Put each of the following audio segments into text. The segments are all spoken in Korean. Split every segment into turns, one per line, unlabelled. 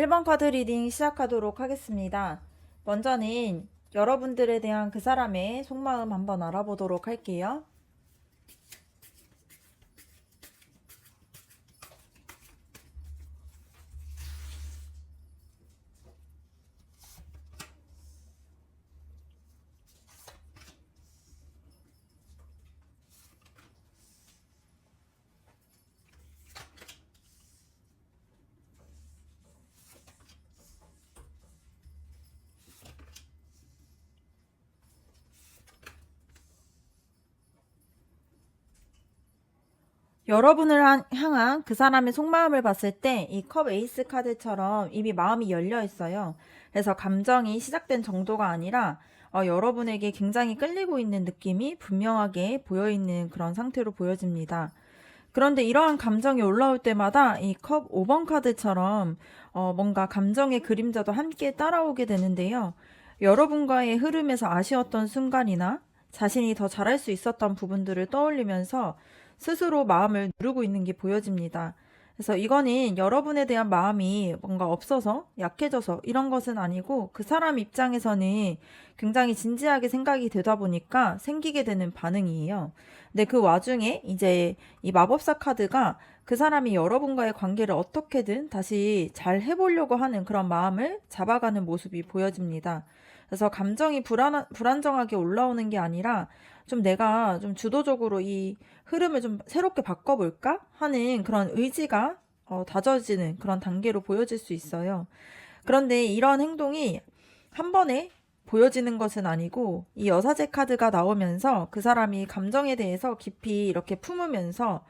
1번 카드 리딩 시작하도록 하겠습니다. 먼저는 여러분들에 대한 그 사람의 속마음 한번 알아보도록 할게요. 여러분을 향한 그 사람의 속마음을 봤을 때 이 컵 에이스 카드처럼 이미 마음이 열려 있어요. 그래서 감정이 시작된 정도가 아니라 여러분에게 굉장히 끌리고 있는 느낌이 분명하게 보여있는 그런 상태로 보여집니다. 그런데 이러한 감정이 올라올 때마다 이 컵 5번 카드처럼 뭔가 감정의 그림자도 함께 따라오게 되는데요. 여러분과의 흐름에서 아쉬웠던 순간이나 자신이 더 잘할 수 있었던 부분들을 떠올리면서 스스로 마음을 누르고 있는 게 보여집니다. 그래서 이거는 여러분에 대한 마음이 뭔가 없어서 약해져서 이런 것은 아니고 그 사람 입장에서는 굉장히 진지하게 생각이 되다 보니까 생기게 되는 반응이에요. 근데 그 와중에 이제 이 마법사 카드가 그 사람이 여러분과의 관계를 어떻게든 다시 잘 해보려고 하는 그런 마음을 잡아가는 모습이 보여집니다. 그래서 감정이 불안정하게 올라오는 게 아니라 좀 내가 좀 주도적으로 이 흐름을 좀 새롭게 바꿔볼까 하는 그런 의지가 다져지는 그런 단계로 보여질 수 있어요. 그런데 이런 행동이 한 번에 보여지는 것은 아니고 이 여사제 카드가 나오면서 그 사람이 감정에 대해서 깊이 이렇게 품으면서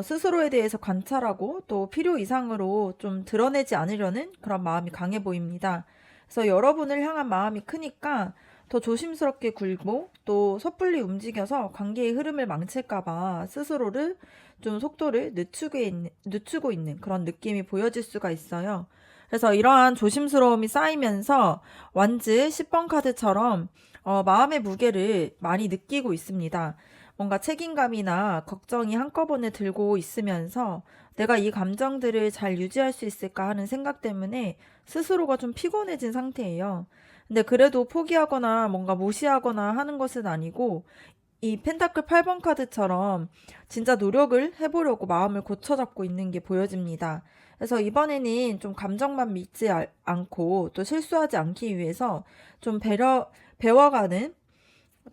스스로에 대해서 관찰하고 또 필요 이상으로 좀 드러내지 않으려는 그런 마음이 강해 보입니다. 그래서 여러분을 향한 마음이 크니까 더 조심스럽게 굴고 또 섣불리 움직여서 관계의 흐름을 망칠까봐 스스로를 좀 속도를 늦추고 있는 그런 느낌이 보여질 수가 있어요. 그래서 이러한 조심스러움이 쌓이면서 완즈 10번 카드처럼 마음의 무게를 많이 느끼고 있습니다. 뭔가 책임감이나 걱정이 한꺼번에 들고 있으면서 내가 이 감정들을 잘 유지할 수 있을까 하는 생각 때문에 스스로가 좀 피곤해진 상태예요. 근데 그래도 포기하거나 뭔가 무시하거나 하는 것은 아니고 이 펜타클 8번 카드처럼 진짜 노력을 해보려고 마음을 고쳐잡고 있는 게 보여집니다. 그래서 이번에는 좀 감정만 믿지 않고 또 실수하지 않기 위해서 좀 배워가는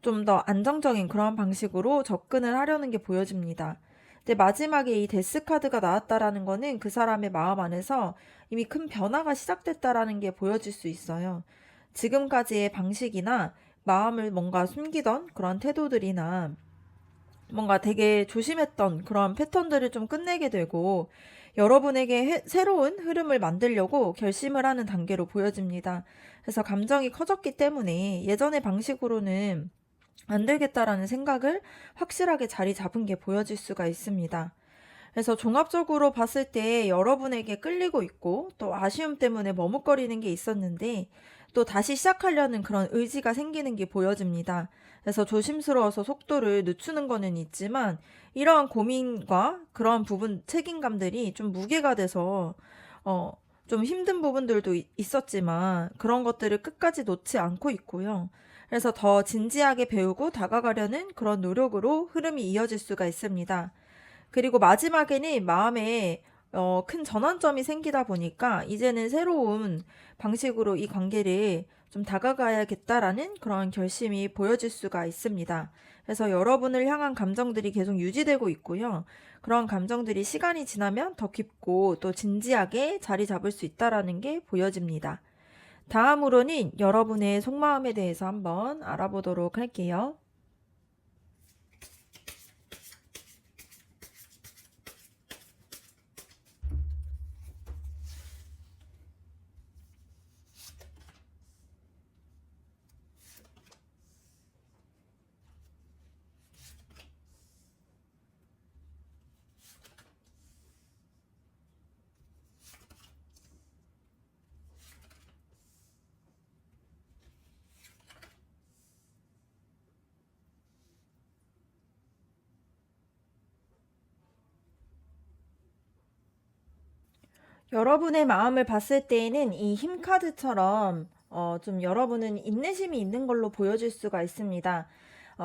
좀 더 안정적인 그런 방식으로 접근을 하려는 게 보여집니다. 근데 마지막에 이 데스 카드가 나왔다라는 거는 그 사람의 마음 안에서 이미 큰 변화가 시작됐다라는 게 보여질 수 있어요. 지금까지의 방식이나 마음을 뭔가 숨기던 그런 태도들이나 뭔가 되게 조심했던 그런 패턴들을 좀 끝내게 되고 여러분에게 새로운 흐름을 만들려고 결심을 하는 단계로 보여집니다. 그래서 감정이 커졌기 때문에 예전의 방식으로는 안 되겠다라는 생각을 확실하게 자리 잡은 게 보여질 수가 있습니다. 그래서 종합적으로 봤을 때 여러분에게 끌리고 있고 또 아쉬움 때문에 머뭇거리는 게 있었는데 또 다시 시작하려는 그런 의지가 생기는 게 보여집니다. 그래서 조심스러워서 속도를 늦추는 거는 있지만 이러한 고민과 그런 부분 책임감들이 좀 무게가 돼서 좀 힘든 부분들도 있었지만 그런 것들을 끝까지 놓지 않고 있고요. 그래서 더 진지하게 배우고 다가가려는 그런 노력으로 흐름이 이어질 수가 있습니다. 그리고 마지막에는 마음에 큰 전환점이 생기다 보니까 이제는 새로운 방식으로 이 관계를 좀 다가가야겠다라는 그런 결심이 보여질 수가 있습니다. 그래서 여러분을 향한 감정들이 계속 유지되고 있고요. 그런 감정들이 시간이 지나면 더 깊고 또 진지하게 자리 잡을 수 있다라는 게 보여집니다. 다음으로는 여러분의 속마음에 대해서 한번 알아보도록 할게요. 여러분의 마음을 봤을 때에는 이 힘 카드처럼 좀 여러분은 인내심이 있는 걸로 보여질 수가 있습니다.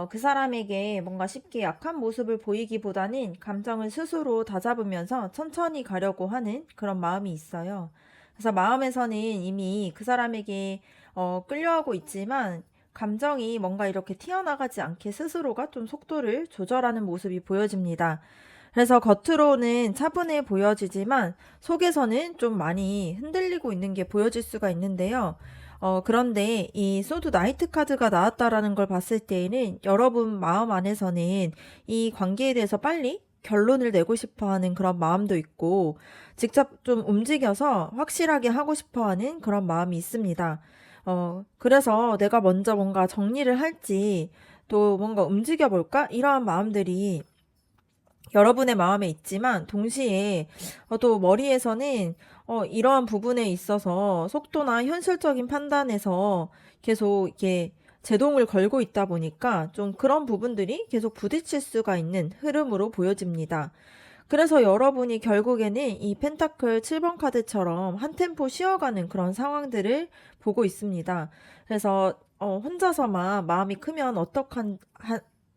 그 사람에게 뭔가 쉽게 약한 모습을 보이기보다는 감정을 스스로 다잡으면서 천천히 가려고 하는 그런 마음이 있어요. 그래서 마음에서는 이미 그 사람에게 끌려하고 있지만 감정이 뭔가 이렇게 튀어나가지 않게 스스로가 좀 속도를 조절하는 모습이 보여집니다. 그래서 겉으로는 차분해 보여지지만 속에서는 좀 많이 흔들리고 있는 게 보여질 수가 있는데요. 그런데 이 소드 나이트 카드가 나왔다라는 걸 봤을 때에는 여러분 마음 안에서는 이 관계에 대해서 빨리 결론을 내고 싶어 하는 그런 마음도 있고, 직접 좀 움직여서 확실하게 하고 싶어 하는 그런 마음이 있습니다. 그래서 내가 먼저 뭔가 정리를 할지, 또 뭔가 움직여 볼까? 이러한 마음들이 여러분의 마음에 있지만 동시에 또 머리에서는 이러한 부분에 있어서 속도나 현실적인 판단에서 계속 이렇게 제동을 걸고 있다 보니까 좀 그런 부분들이 계속 부딪힐 수가 있는 흐름으로 보여집니다. 그래서 여러분이 결국에는 이 펜타클 7번 카드처럼 한 템포 쉬어가는 그런 상황들을 보고 있습니다. 그래서 혼자서만 마음이 크면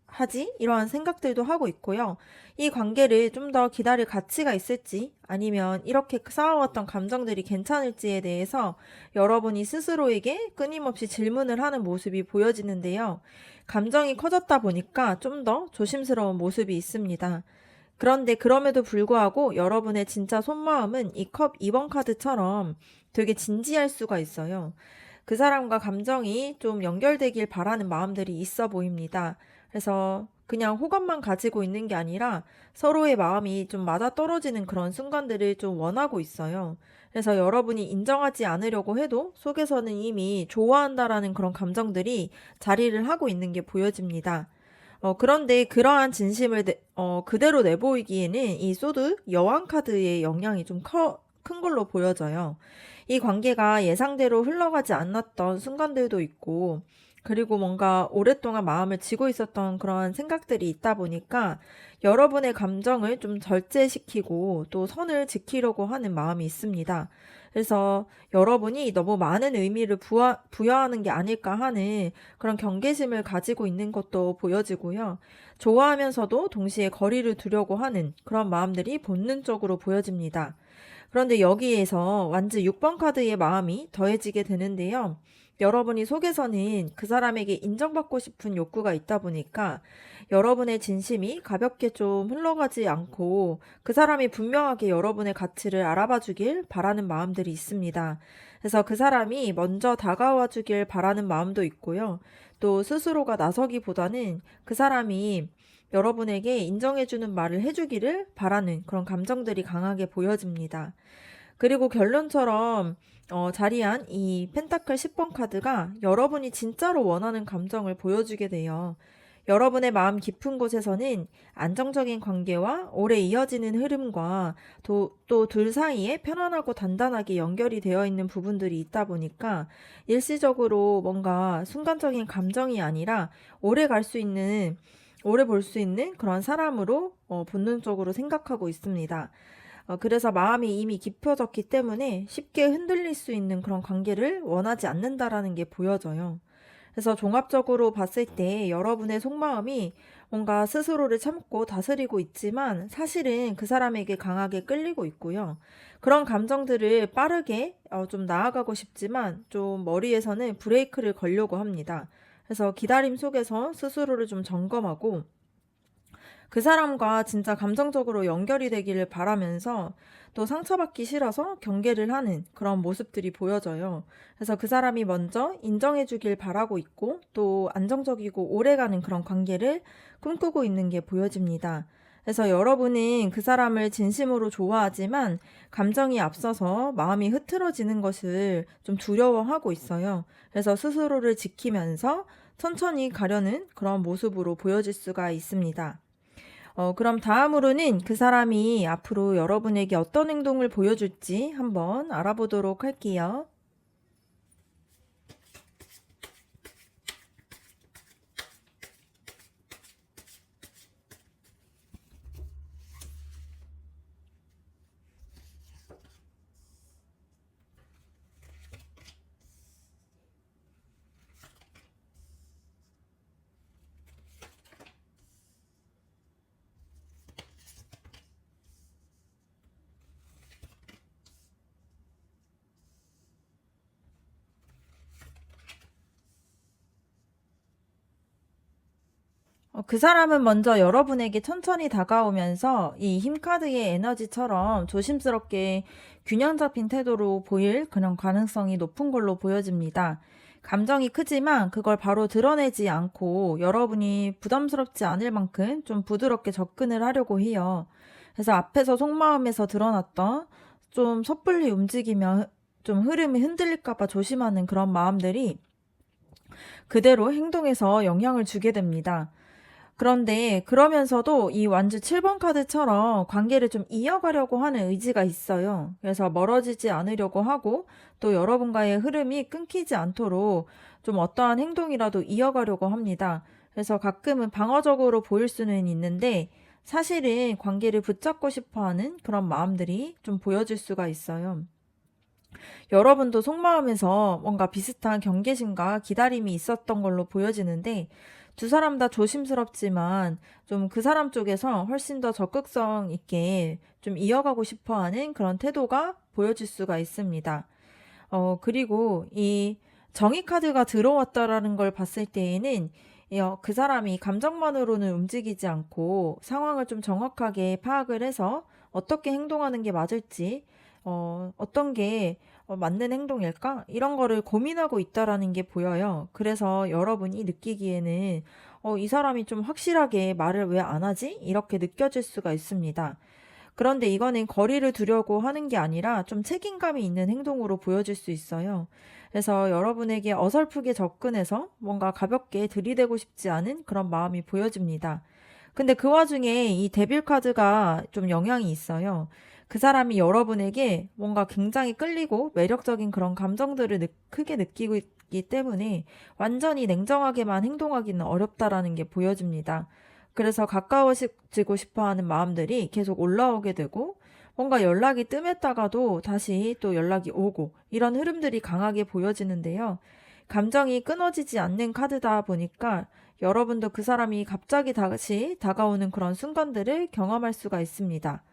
하지? 이러한 생각들도 하고 있고요. 이 관계를 좀 더 기다릴 가치가 있을지 아니면 이렇게 쌓아왔던 감정들이 괜찮을지에 대해서 여러분이 스스로에게 끊임없이 질문을 하는 모습이 보여지는데요. 감정이 커졌다 보니까 좀 더 조심스러운 모습이 있습니다. 그런데 그럼에도 불구하고 여러분의 진짜 속마음은 이 컵 2번 카드처럼 되게 진지할 수가 있어요. 그 사람과 감정이 좀 연결되길 바라는 마음들이 있어 보입니다. 그래서 그냥 호감만 가지고 있는 게 아니라 서로의 마음이 좀 맞아떨어지는 그런 순간들을 좀 원하고 있어요. 그래서 여러분이 인정하지 않으려고 해도 속에서는 이미 좋아한다라는 그런 감정들이 자리를 하고 있는 게 보여집니다. 그런데 그러한 진심을 그대로 내보이기에는 이 소드 여왕 카드의 영향이 좀 큰 걸로 보여져요. 이 관계가 예상대로 흘러가지 않았던 순간들도 있고, 그리고 뭔가 오랫동안 마음을 쥐고 있었던 그런 생각들이 있다 보니까 여러분의 감정을 좀 절제시키고 또 선을 지키려고 하는 마음이 있습니다. 그래서 여러분이 너무 많은 의미를 부여하는 게 아닐까 하는 그런 경계심을 가지고 있는 것도 보여지고요. 좋아하면서도 동시에 거리를 두려고 하는 그런 마음들이 본능적으로 보여집니다. 그런데 여기에서 완즈 6번 카드의 마음이 더해지게 되는데요. 여러분이 속에서는 그 사람에게 인정받고 싶은 욕구가 있다 보니까 여러분의 진심이 가볍게 좀 흘러가지 않고 그 사람이 분명하게 여러분의 가치를 알아봐 주길 바라는 마음들이 있습니다. 그래서 그 사람이 먼저 다가와 주길 바라는 마음도 있고요. 또 스스로가 나서기보다는 그 사람이 여러분에게 인정해주는 말을 해주기를 바라는 그런 감정들이 강하게 보여집니다. 그리고 결론처럼 자리한 이 펜타클 10번 카드가 여러분이 진짜로 원하는 감정을 보여주게 돼요. 여러분의 마음 깊은 곳에서는 안정적인 관계와 오래 이어지는 흐름과 또 둘 사이에 편안하고 단단하게 연결이 되어 있는 부분들이 있다 보니까 일시적으로 뭔가 순간적인 감정이 아니라 오래 갈 수 있는, 오래 볼 수 있는 그런 사람으로 본능적으로 생각하고 있습니다. 그래서 마음이 이미 깊어졌기 때문에 쉽게 흔들릴 수 있는 그런 관계를 원하지 않는다라는 게 보여져요. 그래서 종합적으로 봤을 때 여러분의 속마음이 뭔가 스스로를 참고 다스리고 있지만 사실은 그 사람에게 강하게 끌리고 있고요. 그런 감정들을 빠르게 좀 나아가고 싶지만 좀 머리에서는 브레이크를 걸려고 합니다. 그래서 기다림 속에서 스스로를 좀 점검하고 그 사람과 진짜 감정적으로 연결이 되기를 바라면서 또 상처받기 싫어서 경계를 하는 그런 모습들이 보여져요. 그래서 그 사람이 먼저 인정해주길 바라고 있고 또 안정적이고 오래가는 그런 관계를 꿈꾸고 있는 게 보여집니다. 그래서 여러분은 그 사람을 진심으로 좋아하지만 감정이 앞서서 마음이 흐트러지는 것을 좀 두려워하고 있어요. 그래서 스스로를 지키면서 천천히 가려는 그런 모습으로 보여질 수가 있습니다. 그럼 다음으로는 그 사람이 앞으로 여러분에게 어떤 행동을 보여줄지 한번 알아보도록 할게요. 그 사람은 먼저 여러분에게 천천히 다가오면서 이 힘카드의 에너지처럼 조심스럽게 균형 잡힌 태도로 보일 그런 가능성이 높은 걸로 보여집니다. 감정이 크지만 그걸 바로 드러내지 않고 여러분이 부담스럽지 않을 만큼 좀 부드럽게 접근을 하려고 해요. 그래서 앞에서 속마음에서 드러났던 좀 섣불리 움직이면 좀 흐름이 흔들릴까봐 조심하는 그런 마음들이 그대로 행동에서 영향을 주게 됩니다. 그런데 그러면서도 이 완주 7번 카드처럼 관계를 좀 이어가려고 하는 의지가 있어요. 그래서 멀어지지 않으려고 하고 또 여러분과의 흐름이 끊기지 않도록 좀 어떠한 행동이라도 이어가려고 합니다. 그래서 가끔은 방어적으로 보일 수는 있는데 사실은 관계를 붙잡고 싶어 하는 그런 마음들이 좀 보여질 수가 있어요. 여러분도 속마음에서 뭔가 비슷한 경계심과 기다림이 있었던 걸로 보여지는데 두 사람 다 조심스럽지만 좀 그 사람 쪽에서 훨씬 더 적극성 있게 좀 이어가고 싶어 하는 그런 태도가 보여질 수가 있습니다. 그리고 이 정의 카드가 들어왔다라는 걸 봤을 때에는 그 사람이 감정만으로는 움직이지 않고 상황을 좀 정확하게 파악을 해서 어떻게 행동하는 게 맞을지, 어떤 게 맞는 행동일까? 이런 거를 고민하고 있다라는 게 보여요. 그래서 여러분이 느끼기에는 이 사람이 좀 확실하게 말을 왜 안 하지? 이렇게 느껴질 수가 있습니다. 그런데 이거는 거리를 두려고 하는 게 아니라 좀 책임감이 있는 행동으로 보여질 수 있어요. 그래서 여러분에게 어설프게 접근해서 뭔가 가볍게 들이대고 싶지 않은 그런 마음이 보여집니다. 근데 그 와중에 이 데빌 카드가 좀 영향이 있어요. 그 사람이 여러분에게 뭔가 굉장히 끌리고 매력적인 그런 감정들을 크게 느끼고 있기 때문에 완전히 냉정하게만 행동하기는 어렵다라는 게 보여집니다. 그래서 가까워지고 싶어 하는 마음들이 계속 올라오게 되고 뭔가 연락이 뜸했다가도 다시 또 연락이 오고 이런 흐름들이 강하게 보여지는데요. 감정이 끊어지지 않는 카드다 보니까 여러분도 그 사람이 갑자기 다시 다가오는 그런 순간들을 경험할 수가 있습니다.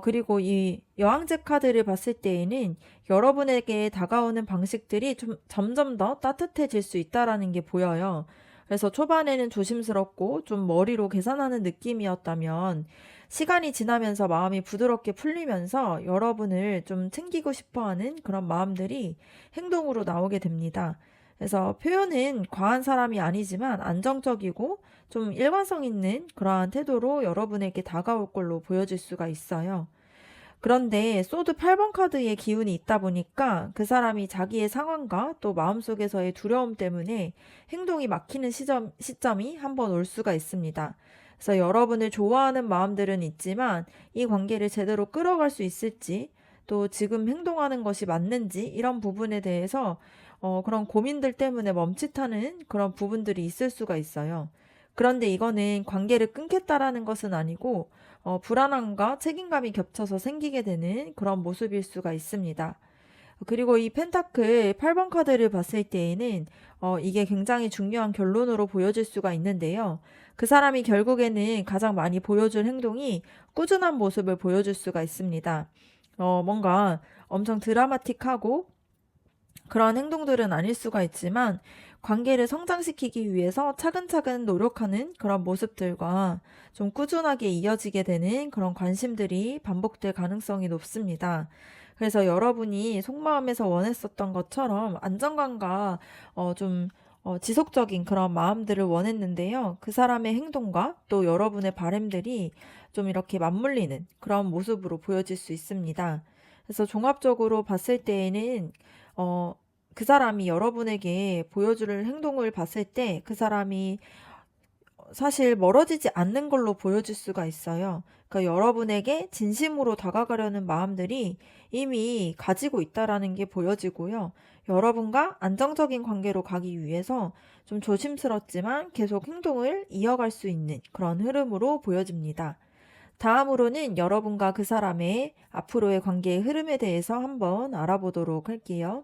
그리고 이 여왕제 카드를 봤을 때에는 여러분에게 다가오는 방식들이 좀 점점 더 따뜻해질 수 있다라는 게 보여요. 그래서 초반에는 조심스럽고 좀 머리로 계산하는 느낌이었다면 시간이 지나면서 마음이 부드럽게 풀리면서 여러분을 좀 챙기고 싶어 하는 그런 마음들이 행동으로 나오게 됩니다. 그래서 표현은 과한 사람이 아니지만 안정적이고 좀 일관성 있는 그러한 태도로 여러분에게 다가올 걸로 보여질 수가 있어요. 그런데 소드 8번 카드의 기운이 있다 보니까 그 사람이 자기의 상황과 또 마음속에서의 두려움 때문에 행동이 막히는 시점이 한번 올 수가 있습니다. 그래서 여러분을 좋아하는 마음들은 있지만 이 관계를 제대로 끌어갈 수 있을지 또 지금 행동하는 것이 맞는지 이런 부분에 대해서 그런 고민들 때문에 멈칫하는 그런 부분들이 있을 수가 있어요. 그런데 이거는 관계를 끊겠다라는 것은 아니고 불안함과 책임감이 겹쳐서 생기게 되는 그런 모습일 수가 있습니다. 그리고 이 펜타클 8번 카드를 봤을 때에는 이게 굉장히 중요한 결론으로 보여질 수가 있는데요. 그 사람이 결국에는 가장 많이 보여줄 행동이 꾸준한 모습을 보여줄 수가 있습니다. 뭔가 엄청 드라마틱하고 그런 행동들은 아닐 수가 있지만 관계를 성장시키기 위해서 차근차근 노력하는 그런 모습들과 좀 꾸준하게 이어지게 되는 그런 관심들이 반복될 가능성이 높습니다. 그래서 여러분이 속마음에서 원했었던 것처럼 안정감과 좀 지속적인 그런 마음들을 원했는데요. 그 사람의 행동과 또 여러분의 바람들이 좀 이렇게 맞물리는 그런 모습으로 보여질 수 있습니다. 그래서 종합적으로 봤을 때에는 어, 그 사람이 여러분에게 보여줄 행동을 봤을 때 그 사람이 사실 멀어지지 않는 걸로 보여질 수가 있어요. 그러니까 여러분에게 진심으로 다가가려는 마음들이 이미 가지고 있다라는 게 보여지고요. 여러분과 안정적인 관계로 가기 위해서 좀 조심스럽지만 계속 행동을 이어갈 수 있는 그런 흐름으로 보여집니다. 다음으로는 여러분과 그 사람의 앞으로의 관계의 흐름에 대해서 한번 알아보도록 할게요.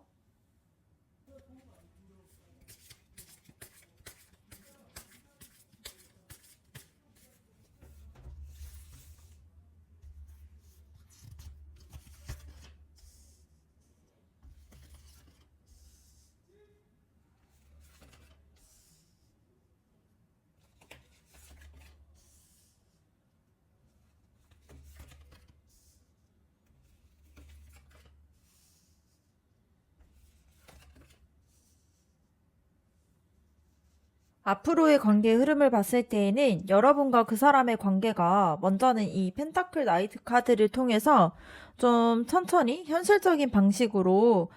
앞으로의 관계 흐름을 봤을 때에는 여러분과 그 사람의 관계가 먼저는 이 펜타클 나이트 카드를 통해서 좀 천천히 현실적인 방식으로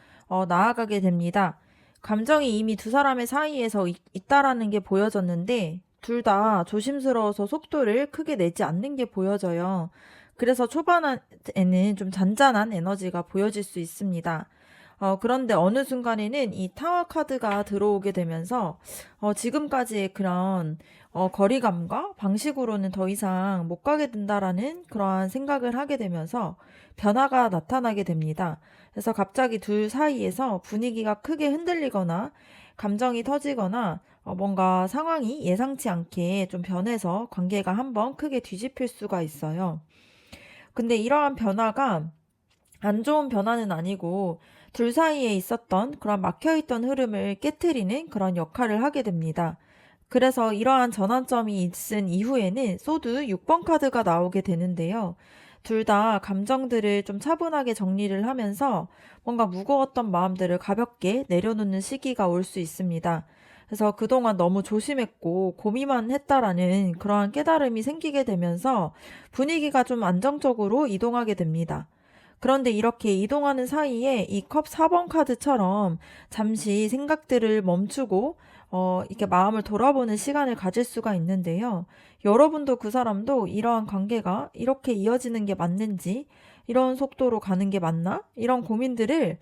나아가게 됩니다. 감정이 이미 두 사람의 사이에서 있다라는 게 보여졌는데 둘 다 조심스러워서 속도를 크게 내지 않는 게 보여져요. 그래서 초반에는 좀 잔잔한 에너지가 보여질 수 있습니다. 그런데 어느 순간에는 이 타워 카드가 들어오게 되면서 지금까지의 그런 거리감과 방식으로는 더 이상 못 가게 된다라는 그러한 생각을 하게 되면서 변화가 나타나게 됩니다. 그래서 갑자기 둘 사이에서 분위기가 크게 흔들리거나 감정이 터지거나 뭔가 상황이 예상치 않게 좀 변해서 관계가 한번 크게 뒤집힐 수가 있어요. 근데 이러한 변화가 안 좋은 변화는 아니고 둘 사이에 있었던 그런 막혀있던 흐름을 깨트리는 그런 역할을 하게 됩니다. 그래서 이러한 전환점이 있은 이후에는 소드 6번 카드가 나오게 되는데요. 둘 다 감정들을 좀 차분하게 정리를 하면서 뭔가 무거웠던 마음들을 가볍게 내려놓는 시기가 올 수 있습니다. 그래서 그동안 너무 조심했고 고민만 했다라는 그러한 깨달음이 생기게 되면서 분위기가 좀 안정적으로 이동하게 됩니다. 그런데 이렇게 이동하는 사이에 이 컵 4번 카드처럼 잠시 생각들을 멈추고 이렇게 마음을 돌아보는 시간을 가질 수가 있는데요. 여러분도 그 사람도 이러한 관계가 이렇게 이어지는 게 맞는지, 이런 속도로 가는 게 맞나? 이런 고민들을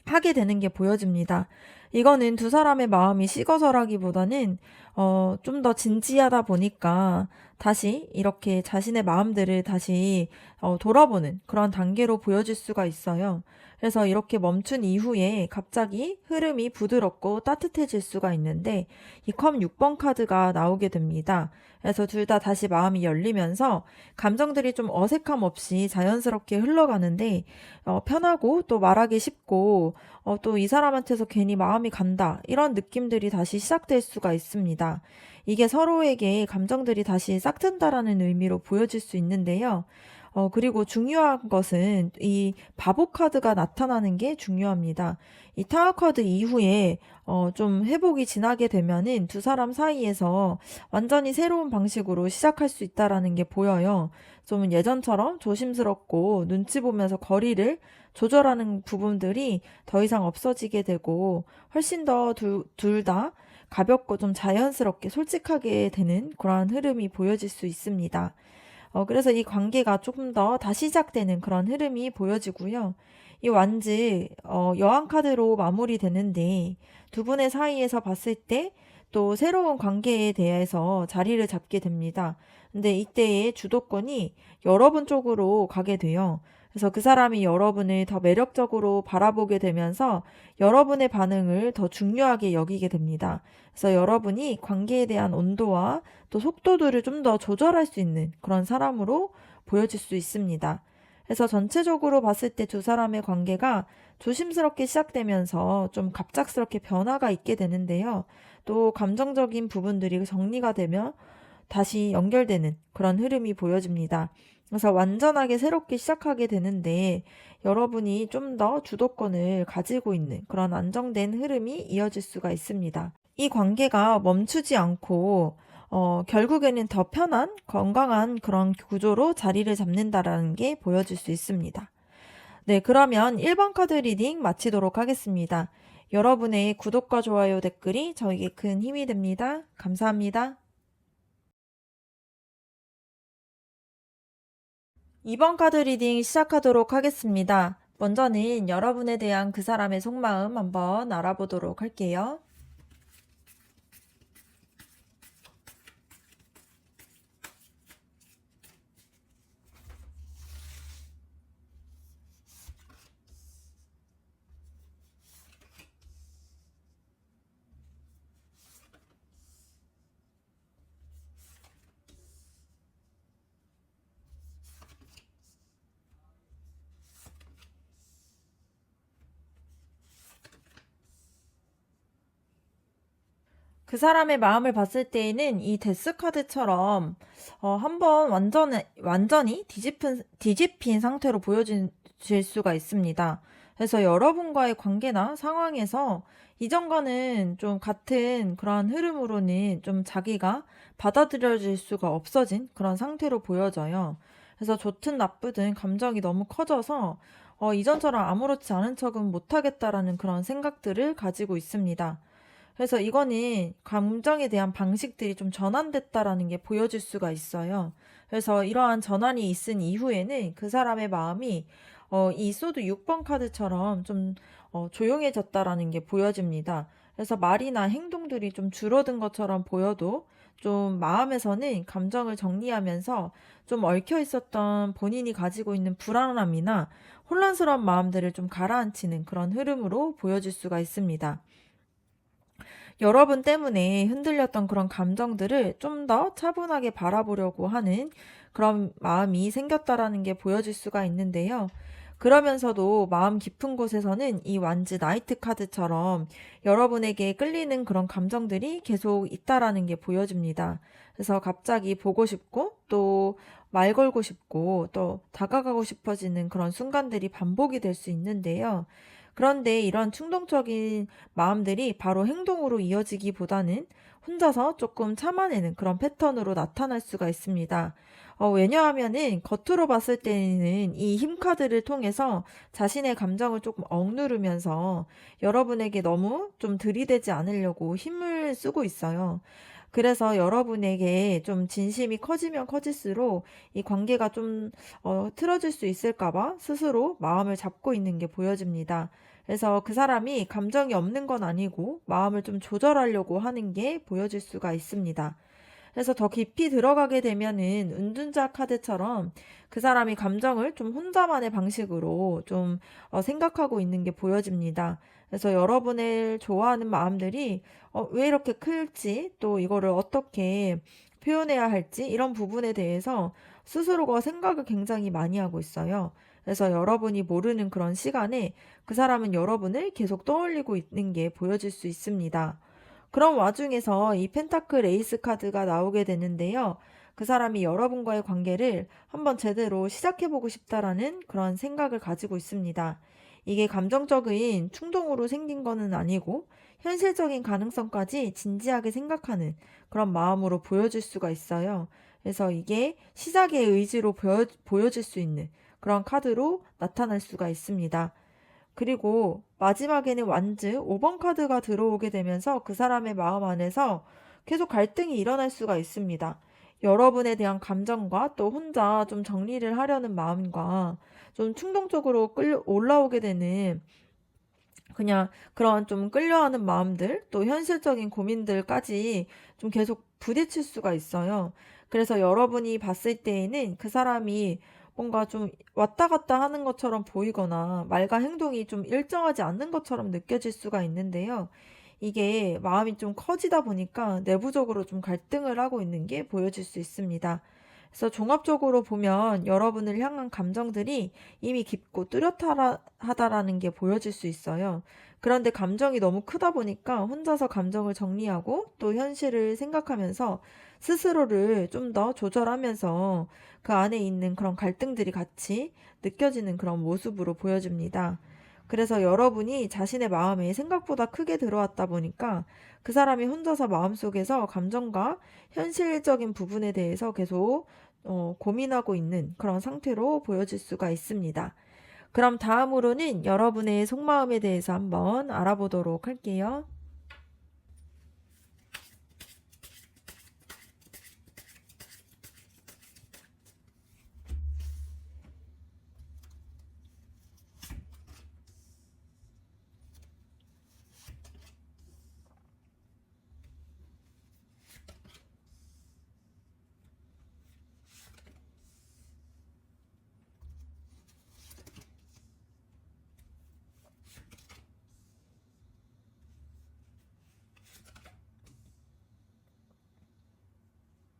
하게 되는 게 보여집니다. 이거는 두 사람의 마음이 식어서라기보다는 좀 더 진지하다 보니까 다시 이렇게 자신의 마음들을 다시 돌아보는 그런 단계로 보여질 수가 있어요. 그래서 이렇게 멈춘 이후에 갑자기 흐름이 부드럽고 따뜻해질 수가 있는데 이 컵 6번 카드가 나오게 됩니다. 그래서 둘 다 다시 마음이 열리면서 감정들이 좀 어색함 없이 자연스럽게 흘러가는데 편하고 또 말하기 쉽고 또 이 사람한테서 괜히 마음이 간다 이런 느낌들이 다시 시작될 수가 있습니다. 이게 서로에게 감정들이 다시 싹튼다라는 의미로 보여질 수 있는데요. 그리고 중요한 것은 이 바보 카드가 나타나는 게 중요합니다. 이 타워 카드 이후에 좀 회복이 지나게 되면은 두 사람 사이에서 완전히 새로운 방식으로 시작할 수 있다라는 게 보여요. 좀 예전처럼 조심스럽고 눈치 보면서 거리를 조절하는 부분들이 더 이상 없어지게 되고 훨씬 더 둘 다 가볍고 좀 자연스럽게 솔직하게 되는 그러한 흐름이 보여질 수 있습니다. 그래서 이 관계가 조금 더 다시 시작되는 그런 흐름이 보여지고요. 이 완즈 여왕 카드로 마무리되는데 두 분의 사이에서 봤을 때 또 새로운 관계에 대해서 자리를 잡게 됩니다. 근데 이때의 주도권이 여러분 쪽으로 가게 돼요. 그래서 그 사람이 여러분을 더 매력적으로 바라보게 되면서 여러분의 반응을 더 중요하게 여기게 됩니다. 그래서 여러분이 관계에 대한 온도와 또 속도들을 좀 더 조절할 수 있는 그런 사람으로 보여질 수 있습니다. 그래서 전체적으로 봤을 때 두 사람의 관계가 조심스럽게 시작되면서 좀 갑작스럽게 변화가 있게 되는데요. 또 감정적인 부분들이 정리가 되면 다시 연결되는 그런 흐름이 보여집니다. 그래서 완전하게 새롭게 시작하게 되는데 여러분이 좀 더 주도권을 가지고 있는 그런 안정된 흐름이 이어질 수가 있습니다. 이 관계가 멈추지 않고 결국에는 더 편한 건강한 그런 구조로 자리를 잡는다라는 게 보여질 수 있습니다. 네, 그러면 1번 카드 리딩 마치도록 하겠습니다. 여러분의 구독과 좋아요 댓글이 저에게 큰 힘이 됩니다. 감사합니다. 2번 카드 리딩 시작하도록 하겠습니다. 먼저는 여러분에 대한 그 사람의 속마음 한번 알아보도록 할게요. 그 사람의 마음을 봤을 때에는 이 데스 카드처럼 한번 완전히 뒤집힌 상태로 보여질 수가 있습니다. 그래서 여러분과의 관계나 상황에서 이전과는 좀 같은 그러한 흐름으로는 좀 자기가 받아들여질 수가 없어진 그런 상태로 보여져요. 그래서 좋든 나쁘든 감정이 너무 커져서 이전처럼 아무렇지 않은 척은 못하겠다라는 그런 생각들을 가지고 있습니다. 그래서 이거는 감정에 대한 방식들이 좀 전환됐다라는 게 보여질 수가 있어요. 그래서 이러한 전환이 있은 이후에는 그 사람의 마음이 이 소드 6번 카드처럼 좀 조용해졌다라는 게 보여집니다. 그래서 말이나 행동들이 좀 줄어든 것처럼 보여도 좀 마음에서는 감정을 정리하면서 좀 얽혀 있었던 본인이 가지고 있는 불안함이나 혼란스러운 마음들을 좀 가라앉히는 그런 흐름으로 보여질 수가 있습니다. 여러분 때문에 흔들렸던 그런 감정들을 좀 더 차분하게 바라보려고 하는 그런 마음이 생겼다라는 게 보여질 수가 있는데요. 그러면서도 마음 깊은 곳에서는 이 완즈 나이트 카드처럼 여러분에게 끌리는 그런 감정들이 계속 있다라는 게 보여집니다. 그래서 갑자기 보고 싶고 또 말 걸고 싶고 또 다가가고 싶어지는 그런 순간들이 반복이 될 수 있는데요. 그런데 이런 충동적인 마음들이 바로 행동으로 이어지기보다는 혼자서 조금 참아내는 그런 패턴으로 나타날 수가 있습니다. 왜냐하면은 겉으로 봤을 때는 이 힘카드를 통해서 자신의 감정을 조금 억누르면서 여러분에게 너무 좀 들이대지 않으려고 힘을 쓰고 있어요. 그래서 여러분에게 좀 진심이 커지면 커질수록 이 관계가 좀 틀어질 수 있을까봐 스스로 마음을 잡고 있는 게 보여집니다. 그래서 그 사람이 감정이 없는 건 아니고 마음을 좀 조절하려고 하는 게 보여질 수가 있습니다. 그래서 더 깊이 들어가게 되면은 은둔자 카드처럼 그 사람이 감정을 좀 혼자만의 방식으로 좀 생각하고 있는 게 보여집니다. 그래서 여러분을 좋아하는 마음들이 왜 이렇게 클지 또 이거를 어떻게 표현해야 할지 이런 부분에 대해서 스스로가 생각을 굉장히 많이 하고 있어요. 그래서 여러분이 모르는 그런 시간에 그 사람은 여러분을 계속 떠올리고 있는 게 보여질 수 있습니다. 그런 와중에서 이 펜타클 에이스 카드가 나오게 되는데요. 그 사람이 여러분과의 관계를 한번 제대로 시작해보고 싶다라는 그런 생각을 가지고 있습니다. 이게 감정적인 충동으로 생긴 거는 아니고 현실적인 가능성까지 진지하게 생각하는 그런 마음으로 보여질 수가 있어요. 그래서 이게 시작의 의지로 보여질 수 있는 그런 카드로 나타날 수가 있습니다. 그리고 마지막에는 완즈 5번 카드가 들어오게 되면서 그 사람의 마음 안에서 계속 갈등이 일어날 수가 있습니다. 여러분에 대한 감정과 또 혼자 좀 정리를 하려는 마음과 좀 충동적으로 올라오게 되는 그냥 그런 좀 끌려하는 마음들, 또 현실적인 고민들까지 좀 계속 부딪힐 수가 있어요. 그래서 여러분이 봤을 때에는 그 사람이 뭔가 좀 왔다 갔다 하는 것처럼 보이거나 말과 행동이 좀 일정하지 않는 것처럼 느껴질 수가 있는데요. 이게 마음이 좀 커지다 보니까 내부적으로 좀 갈등을 하고 있는 게 보여질 수 있습니다. 그래서 종합적으로 보면 여러분을 향한 감정들이 이미 깊고 뚜렷하다라는 게 보여질 수 있어요. 그런데 감정이 너무 크다 보니까 혼자서 감정을 정리하고 또 현실을 생각하면서 스스로를 좀 더 조절하면서 그 안에 있는 그런 갈등들이 같이 느껴지는 그런 모습으로 보여집니다. 그래서 여러분이 자신의 마음에 생각보다 크게 들어왔다 보니까 그 사람이 혼자서 마음속에서 감정과 현실적인 부분에 대해서 계속 고민하고 있는 그런 상태로 보여질 수가 있습니다. 그럼 다음으로는 여러분의 속마음에 대해서 한번 알아보도록 할게요.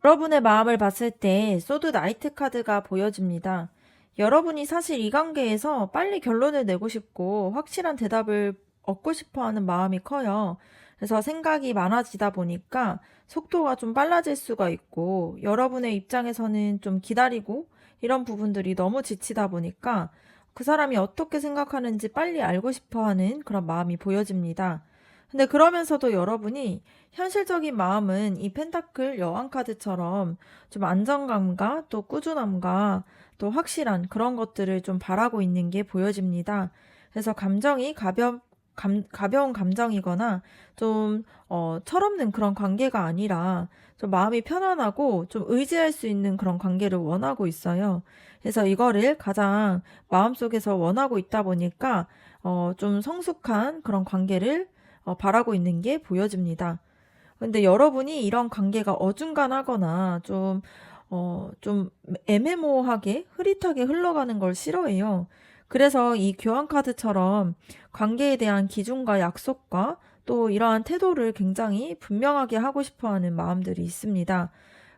여러분의 마음을 봤을 때 소드 나이트 카드가 보여집니다. 여러분이 사실 이 관계에서 빨리 결론을 내고 싶고 확실한 대답을 얻고 싶어 하는 마음이 커요. 그래서 생각이 많아지다 보니까 속도가 좀 빨라질 수가 있고 여러분의 입장에서는 좀 기다리고 이런 부분들이 너무 지치다 보니까 그 사람이 어떻게 생각하는지 빨리 알고 싶어 하는 그런 마음이 보여집니다. 근데 그러면서도 여러분이 현실적인 마음은 이 펜타클 여왕 카드처럼 좀 안정감과 또 꾸준함과 또 확실한 그런 것들을 좀 바라고 있는 게 보여집니다. 그래서 감정이 가벼운 감정이거나 좀, 철없는 그런 관계가 아니라 좀 마음이 편안하고 좀 의지할 수 있는 그런 관계를 원하고 있어요. 그래서 이거를 가장 마음속에서 원하고 있다 보니까, 좀 성숙한 그런 관계를 바라고 있는 게 보여집니다. 근데 여러분이 이런 관계가 어중간하거나 좀 애매모호하게 흐릿하게 흘러가는 걸 싫어해요. 그래서 이 교환 카드처럼 관계에 대한 기준과 약속과 또 이러한 태도를 굉장히 분명하게 하고 싶어 하는 마음들이 있습니다.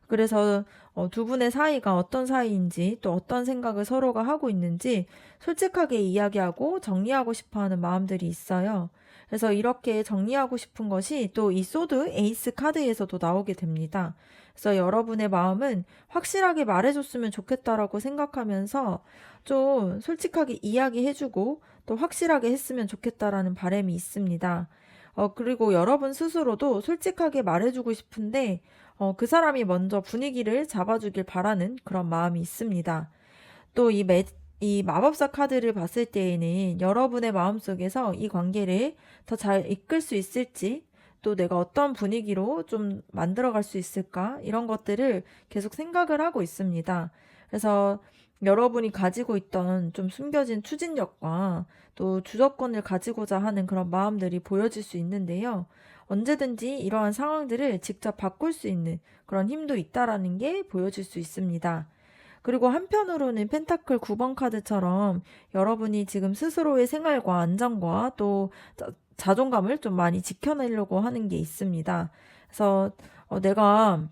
그래서 두 분의 사이가 어떤 사이인지 또 어떤 생각을 서로가 하고 있는지 솔직하게 이야기하고 정리하고 싶어 하는 마음들이 있어요. 그래서 이렇게 정리하고 싶은 것이 또 이 소드 에이스 카드에서도 나오게 됩니다. 그래서 여러분의 마음은 확실하게 말해줬으면 좋겠다라고 생각하면서 좀 솔직하게 이야기해주고 또 확실하게 했으면 좋겠다라는 바람이 있습니다. 그리고 여러분 스스로도 솔직하게 말해주고 싶은데 그 사람이 먼저 분위기를 잡아주길 바라는 그런 마음이 있습니다. 또 이 마법사 카드를 봤을 때에는 여러분의 마음속에서 이 관계를 더 잘 이끌 수 있을지, 또 내가 어떤 분위기로 좀 만들어갈 수 있을까, 이런 것들을 계속 생각을 하고 있습니다. 그래서 여러분이 가지고 있던 좀 숨겨진 추진력과 또 주도권을 가지고자 하는 그런 마음들이 보여질 수 있는데요. 언제든지 이러한 상황들을 직접 바꿀 수 있는 그런 힘도 있다라는 게 보여질 수 있습니다. 그리고 한편으로는 펜타클 9번 카드처럼 여러분이 지금 스스로의 생활과 안정과 또 자존감을 좀 많이 지켜내려고 하는 게 있습니다. 그래서 내가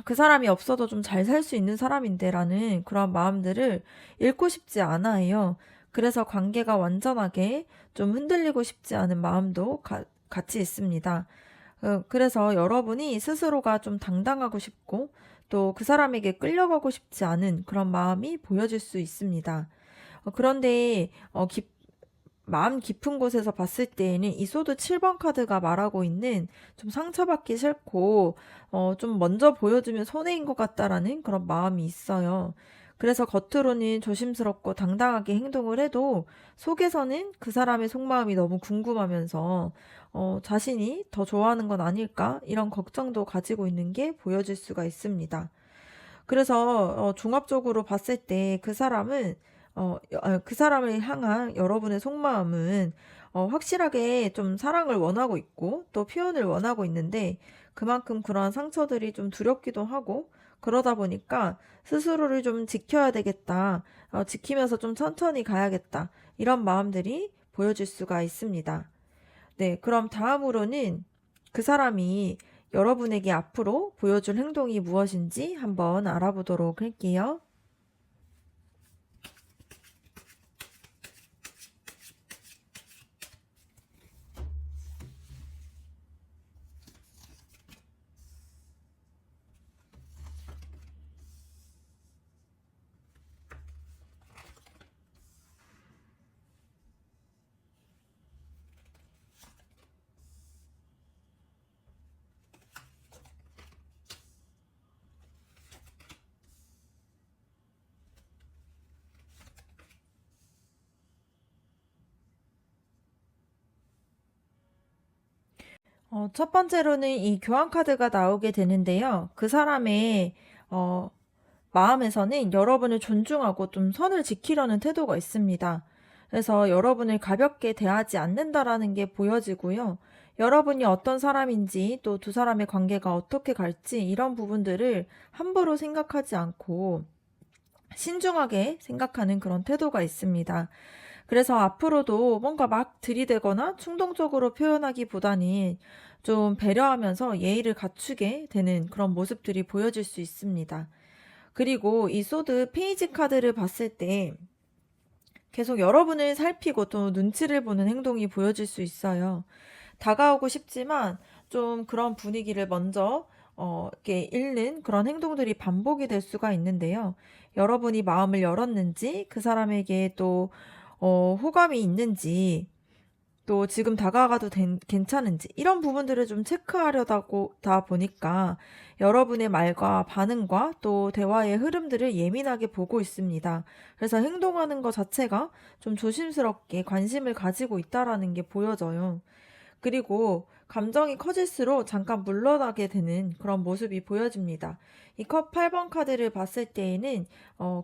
그 사람이 없어도 좀 잘 살 수 있는 사람인데라는 그런 마음들을 잃고 싶지 않아요. 그래서 관계가 완전하게 좀 흔들리고 싶지 않은 마음도 같이 있습니다. 그래서 여러분이 스스로가 좀 당당하고 싶고 또 그 사람에게 끌려가고 싶지 않은 그런 마음이 보여질 수 있습니다. 그런데 마음 깊은 곳에서 봤을 때에는 이 소드 7번 카드가 말하고 있는 좀 상처받기 싫고 좀 먼저 보여주면 손해인 것 같다라는 그런 마음이 있어요. 그래서 겉으로는 조심스럽고 당당하게 행동을 해도 속에서는 그 사람의 속마음이 너무 궁금하면서 자신이 더 좋아하는 건 아닐까? 이런 걱정도 가지고 있는 게 보여질 수가 있습니다. 그래서 종합적으로 봤을 때 그 사람을 향한 여러분의 속마음은 확실하게 좀 사랑을 원하고 있고 또 표현을 원하고 있는데 그만큼 그러한 상처들이 좀 두렵기도 하고 그러다 보니까 스스로를 좀 지켜야 되겠다. 지키면서 좀 천천히 가야겠다. 이런 마음들이 보여질 수가 있습니다. 네, 그럼 다음으로는 그 사람이 여러분에게 앞으로 보여줄 행동이 무엇인지 한번 알아보도록 할게요. 첫 번째로는 이 교환 카드가 나오게 되는데요. 그 사람의 어, 마음에서는 여러분을 존중하고 좀 선을 지키려는 태도가 있습니다. 그래서 여러분을 가볍게 대하지 않는다라는 게 보여지고요. 여러분이 어떤 사람인지 또 두 사람의 관계가 어떻게 갈지 이런 부분들을 함부로 생각하지 않고 신중하게 생각하는 그런 태도가 있습니다. 그래서 앞으로도 뭔가 막 들이대거나 충동적으로 표현하기보다는 좀 배려하면서 예의를 갖추게 되는 그런 모습들이 보여질 수 있습니다. 그리고 이 소드 페이지 카드를 봤을 때 계속 여러분을 살피고 또 눈치를 보는 행동이 보여질 수 있어요. 다가오고 싶지만 좀 그런 분위기를 먼저 이렇게 읽는 그런 행동들이 반복이 될 수가 있는데요. 여러분이 마음을 열었는지, 그 사람에게 또 호감이 있는지, 또 지금 다가가도 괜찮은지 이런 부분들을 좀 체크하려다 보니까 여러분의 말과 반응과 또 대화의 흐름들을 예민하게 보고 있습니다. 그래서 행동하는 것 자체가 좀 조심스럽게 관심을 가지고 있다라는 게 보여져요. 그리고 감정이 커질수록 잠깐 물러나게 되는 그런 모습이 보여집니다. 이 컵 8번 카드를 봤을 때에는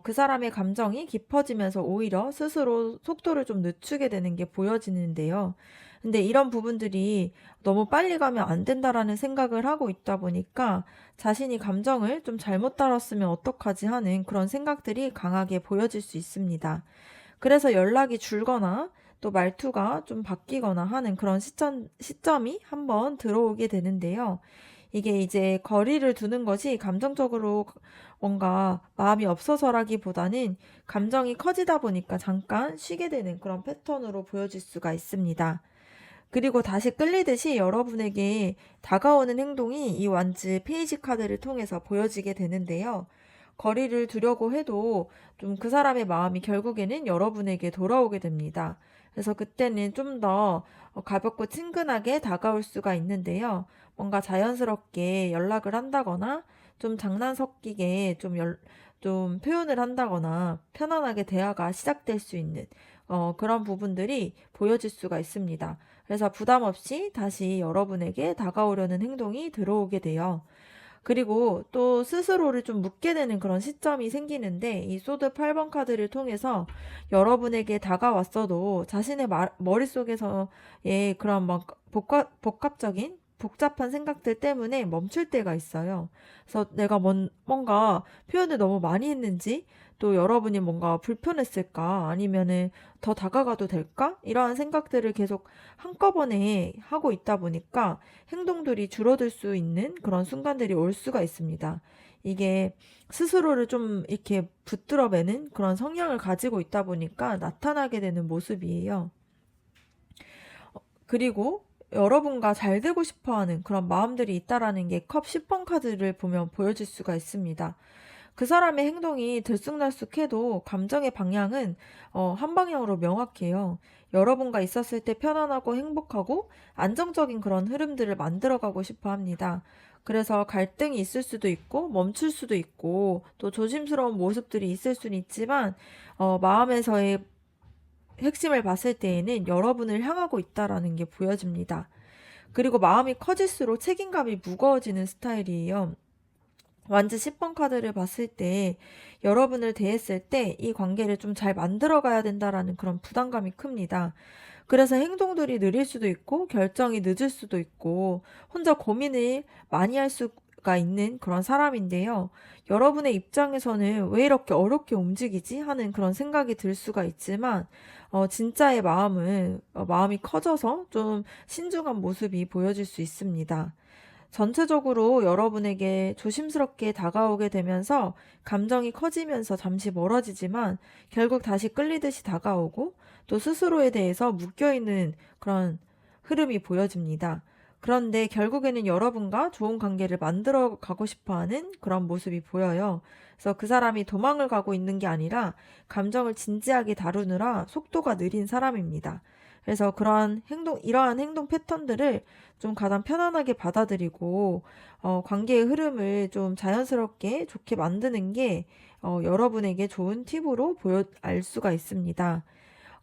그 사람의 감정이 깊어지면서 오히려 스스로 속도를 좀 늦추게 되는 게 보여지는데요. 근데 이런 부분들이 너무 빨리 가면 안 된다라는 생각을 하고 있다 보니까 자신이 감정을 좀 잘못 다뤘으면 어떡하지 하는 그런 생각들이 강하게 보여질 수 있습니다. 그래서 연락이 줄거나 또 말투가 좀 바뀌거나 하는 그런 시점이 한번 들어오게 되는데요. 이게 이제 거리를 두는 것이 감정적으로 뭔가 마음이 없어서라기보다는 감정이 커지다 보니까 잠깐 쉬게 되는 그런 패턴으로 보여질 수가 있습니다. 그리고 다시 끌리듯이 여러분에게 다가오는 행동이 이 완즈 페이지 카드를 통해서 보여지게 되는데요. 거리를 두려고 해도 좀 그 사람의 마음이 결국에는 여러분에게 돌아오게 됩니다. 그래서 그때는 좀 더 가볍고 친근하게 다가올 수가 있는데요. 뭔가 자연스럽게 연락을 한다거나 좀 장난 섞이게 좀 표현을 한다거나 편안하게 대화가 시작될 수 있는 그런 부분들이 보여질 수가 있습니다. 그래서 부담 없이 다시 여러분에게 다가오려는 행동이 들어오게 돼요. 그리고 또 스스로를 좀 묻게 되는 그런 시점이 생기는데 이 소드 8번 카드를 통해서 여러분에게 다가왔어도 자신의 머릿속에서의 그런 막 복합적인 복잡한 생각들 때문에 멈출 때가 있어요. 그래서 내가 뭔가 표현을 너무 많이 했는지 또 여러분이 뭔가 불편했을까 아니면은 더 다가가도 될까? 이러한 생각들을 계속 한꺼번에 하고 있다 보니까 행동들이 줄어들 수 있는 그런 순간들이 올 수가 있습니다. 이게 스스로를 좀 이렇게 붙들어 매는 그런 성향을 가지고 있다 보니까 나타나게 되는 모습이에요. 그리고 여러분과 잘 되고 싶어 하는 그런 마음들이 있다라는 게 컵 10번 카드를 보면 보여질 수가 있습니다. 그 사람의 행동이 들쑥날쑥해도 감정의 방향은 한 방향으로 명확해요. 여러분과 있었을 때 편안하고 행복하고 안정적인 그런 흐름들을 만들어가고 싶어 합니다. 그래서 갈등이 있을 수도 있고 멈출 수도 있고 또 조심스러운 모습들이 있을 수는 있지만 마음에서의 핵심을 봤을 때에는 여러분을 향하고 있다라는 게 보여집니다. 그리고 마음이 커질수록 책임감이 무거워지는 스타일이에요. 완즈 10번 카드를 봤을 때 여러분을 대했을 때 이 관계를 좀 잘 만들어 가야 된다라는 그런 부담감이 큽니다. 그래서 행동들이 느릴 수도 있고 결정이 늦을 수도 있고 혼자 고민을 많이 할 수가 있는 그런 사람인데요. 여러분의 입장에서는 왜 이렇게 어렵게 움직이지 하는 그런 생각이 들 수가 있지만 진짜의 마음은 마음이 커져서 좀 신중한 모습이 보여질 수 있습니다. 전체적으로 여러분에게 조심스럽게 다가오게 되면서 감정이 커지면서 잠시 멀어지지만 결국 다시 끌리듯이 다가오고 또 스스로에 대해서 묶여있는 그런 흐름이 보여집니다. 그런데 결국에는 여러분과 좋은 관계를 만들어 가고 싶어 하는 그런 모습이 보여요. 그래서 그 사람이 도망을 가고 있는 게 아니라 감정을 진지하게 다루느라 속도가 느린 사람입니다. 그래서 이러한 행동 패턴들을 좀 가장 편안하게 받아들이고, 관계의 흐름을 좀 자연스럽게 좋게 만드는 게, 여러분에게 좋은 팁으로 알 수가 있습니다.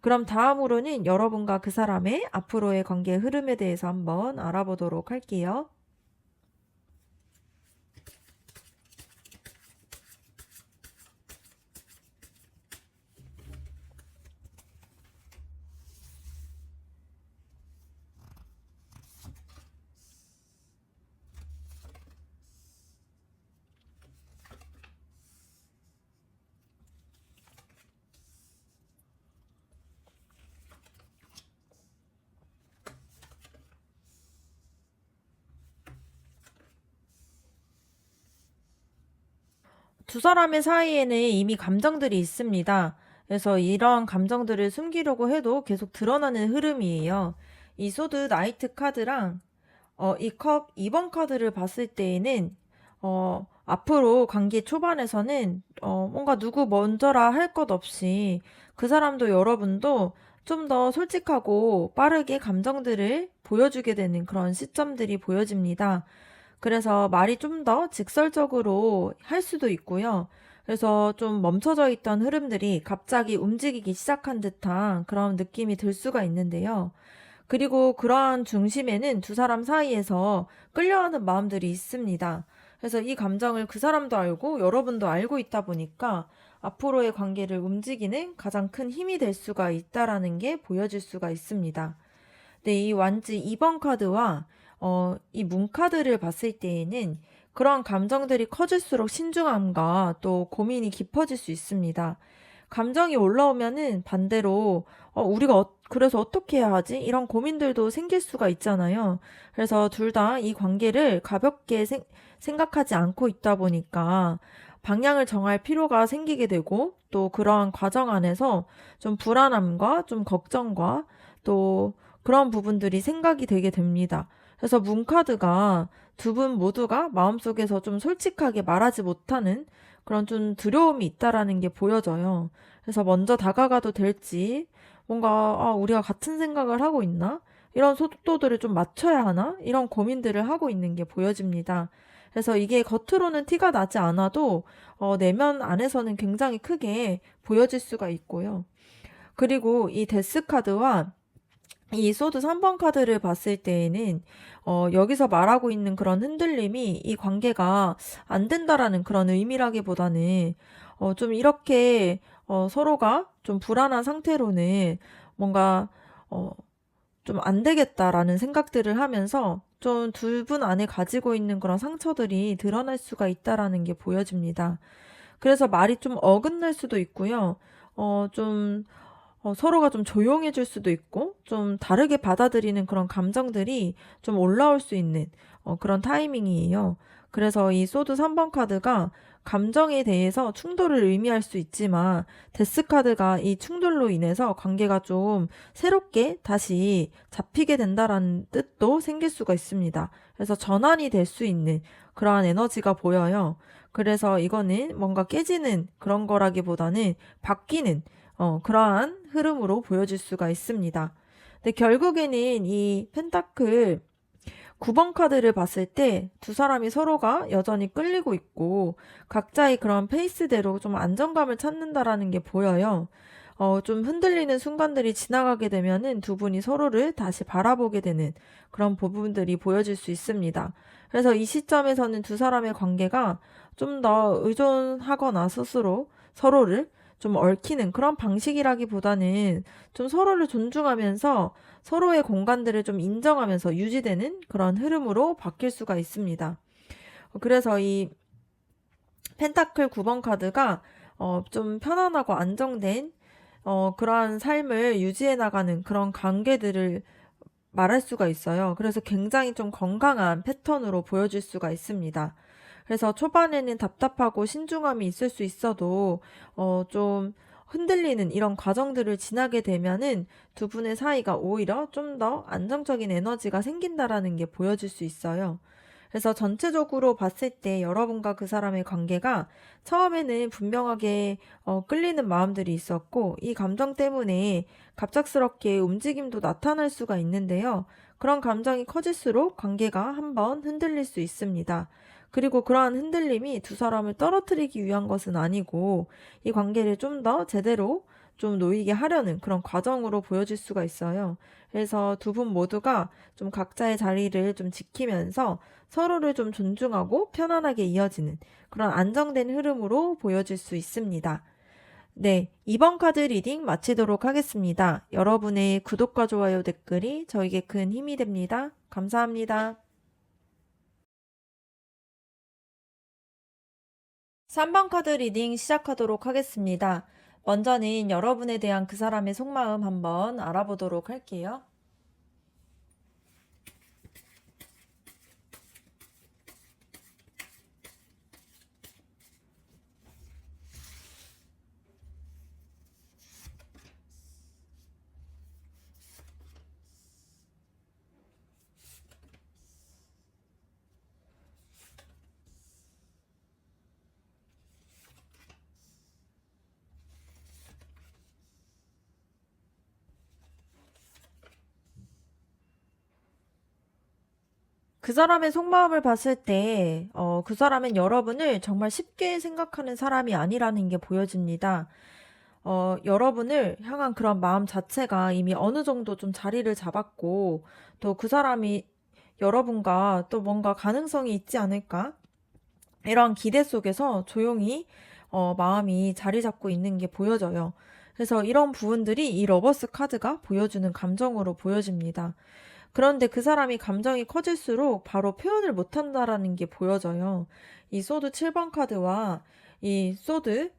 그럼 다음으로는 여러분과 그 사람의 앞으로의 관계의 흐름에 대해서 한번 알아보도록 할게요. 두 사람의 사이에는 이미 감정들이 있습니다. 그래서 이런 감정들을 숨기려고 해도 계속 드러나는 흐름이에요. 이 소드 나이트 카드랑 이 컵 2번 카드를 봤을 때에는 앞으로 관계 초반에서는 뭔가 누구 먼저라 할 것 없이 그 사람도 여러분도 좀 더 솔직하고 빠르게 감정들을 보여주게 되는 그런 시점들이 보여집니다. 그래서 말이 좀 더 직설적으로 할 수도 있고요. 그래서 좀 멈춰져 있던 흐름들이 갑자기 움직이기 시작한 듯한 그런 느낌이 들 수가 있는데요. 그리고 그러한 중심에는 두 사람 사이에서 끌려하는 마음들이 있습니다. 그래서 이 감정을 그 사람도 알고 여러분도 알고 있다 보니까 앞으로의 관계를 움직이는 가장 큰 힘이 될 수가 있다라는 게 보여질 수가 있습니다. 네, 이 완지 2번 카드와 이 문 카드를 봤을 때에는 그러한 감정들이 커질수록 신중함과 또 고민이 깊어질 수 있습니다. 감정이 올라오면은 반대로 우리가 그래서 어떻게 해야 하지? 이런 고민들도 생길 수가 있잖아요. 그래서 둘 다 이 관계를 가볍게 생각하지 않고 있다 보니까 방향을 정할 필요가 생기게 되고 또 그러한 과정 안에서 좀 불안함과 좀 걱정과 또 그런 부분들이 생각이 되게 됩니다. 그래서 문카드가 두 분 모두가 마음속에서 좀 솔직하게 말하지 못하는 그런 좀 두려움이 있다라는 게 보여져요. 그래서 먼저 다가가도 될지, 뭔가, 우리가 같은 생각을 하고 있나? 이런 속도들을 좀 맞춰야 하나? 이런 고민들을 하고 있는 게 보여집니다. 그래서 이게 겉으로는 티가 나지 않아도, 내면 안에서는 굉장히 크게 보여질 수가 있고요. 그리고 이 데스카드와 이 소드 3번 카드를 봤을 때에는 여기서 말하고 있는 그런 흔들림이 이 관계가 안 된다라는 그런 의미라기보다는 좀 이렇게 서로가 좀 불안한 상태로는 뭔가 어, 좀 안 되겠다라는 생각들을 하면서 좀 두 분 안에 가지고 있는 그런 상처들이 드러날 수가 있다라는 게 보여집니다. 그래서 말이 좀 어긋날 수도 있고요. 좀 서로가 좀 조용해질 수도 있고 좀 다르게 받아들이는 그런 감정들이 좀 올라올 수 있는 그런 타이밍이에요. 그래서 이 소드 3번 카드가 감정에 대해서 충돌을 의미할 수 있지만 데스 카드가 이 충돌로 인해서 관계가 좀 새롭게 다시 잡히게 된다라는 뜻도 생길 수가 있습니다. 그래서 전환이 될 수 있는 그러한 에너지가 보여요. 그래서 이거는 뭔가 깨지는 그런 거라기보다는 바뀌는 그러한 흐름으로 보여질 수가 있습니다. 근데 결국에는 이 펜타클 9번 카드를 봤을 때 두 사람이 서로가 여전히 끌리고 있고 각자의 그런 페이스대로 좀 안정감을 찾는다라는 게 보여요. 좀 흔들리는 순간들이 지나가게 되면은 두 분이 서로를 다시 바라보게 되는 그런 부분들이 보여질 수 있습니다. 그래서 이 시점에서는 두 사람의 관계가 좀 더 의존하거나 스스로 서로를 좀 얽히는 그런 방식이라기보다는 좀 서로를 존중하면서 서로의 공간들을 좀 인정하면서 유지되는 그런 흐름으로 바뀔 수가 있습니다. 그래서 이 펜타클 9번 카드가 좀 편안하고 안정된 그러한 삶을 유지해 나가는 그런 관계들을 말할 수가 있어요. 그래서 굉장히 좀 건강한 패턴으로 보여질 수가 있습니다. 그래서 초반에는 답답하고 신중함이 있을 수 있어도 좀 흔들리는 이런 과정들을 지나게 되면은 두 분의 사이가 오히려 좀 더 안정적인 에너지가 생긴다라는 게 보여질 수 있어요. 그래서 전체적으로 봤을 때 여러분과 그 사람의 관계가 처음에는 분명하게 끌리는 마음들이 있었고 이 감정 때문에 갑작스럽게 움직임도 나타날 수가 있는데요. 그런 감정이 커질수록 관계가 한번 흔들릴 수 있습니다. 그리고 그러한 흔들림이 두 사람을 떨어뜨리기 위한 것은 아니고 이 관계를 좀 더 제대로 좀 놓이게 하려는 그런 과정으로 보여질 수가 있어요. 그래서 두 분 모두가 좀 각자의 자리를 좀 지키면서 서로를 좀 존중하고 편안하게 이어지는 그런 안정된 흐름으로 보여질 수 있습니다. 네, 이번 카드 리딩 마치도록 하겠습니다. 여러분의 구독과 좋아요 댓글이 저에게 큰 힘이 됩니다. 감사합니다. 3번 카드 리딩 시작하도록 하겠습니다. 먼저는 여러분에 대한 그 사람의 속마음 한번 알아보도록 할게요. 그 사람의 속마음을 봤을 때, 그 사람은 여러분을 정말 쉽게 생각하는 사람이 아니라는 게 보여집니다. 여러분을 향한 그런 마음 자체가 이미 어느 정도 좀 자리를 잡았고, 또 그 사람이 여러분과 또 뭔가 가능성이 있지 않을까? 이런 기대 속에서 조용히 마음이 자리 잡고 있는 게 보여져요. 그래서 이런 부분들이 이 러버스 카드가 보여주는 감정으로 보여집니다. 그런데 그 사람이 감정이 커질수록 바로 표현을 못한다라는 게 보여져요. 이 소드 7번 카드와 이 소드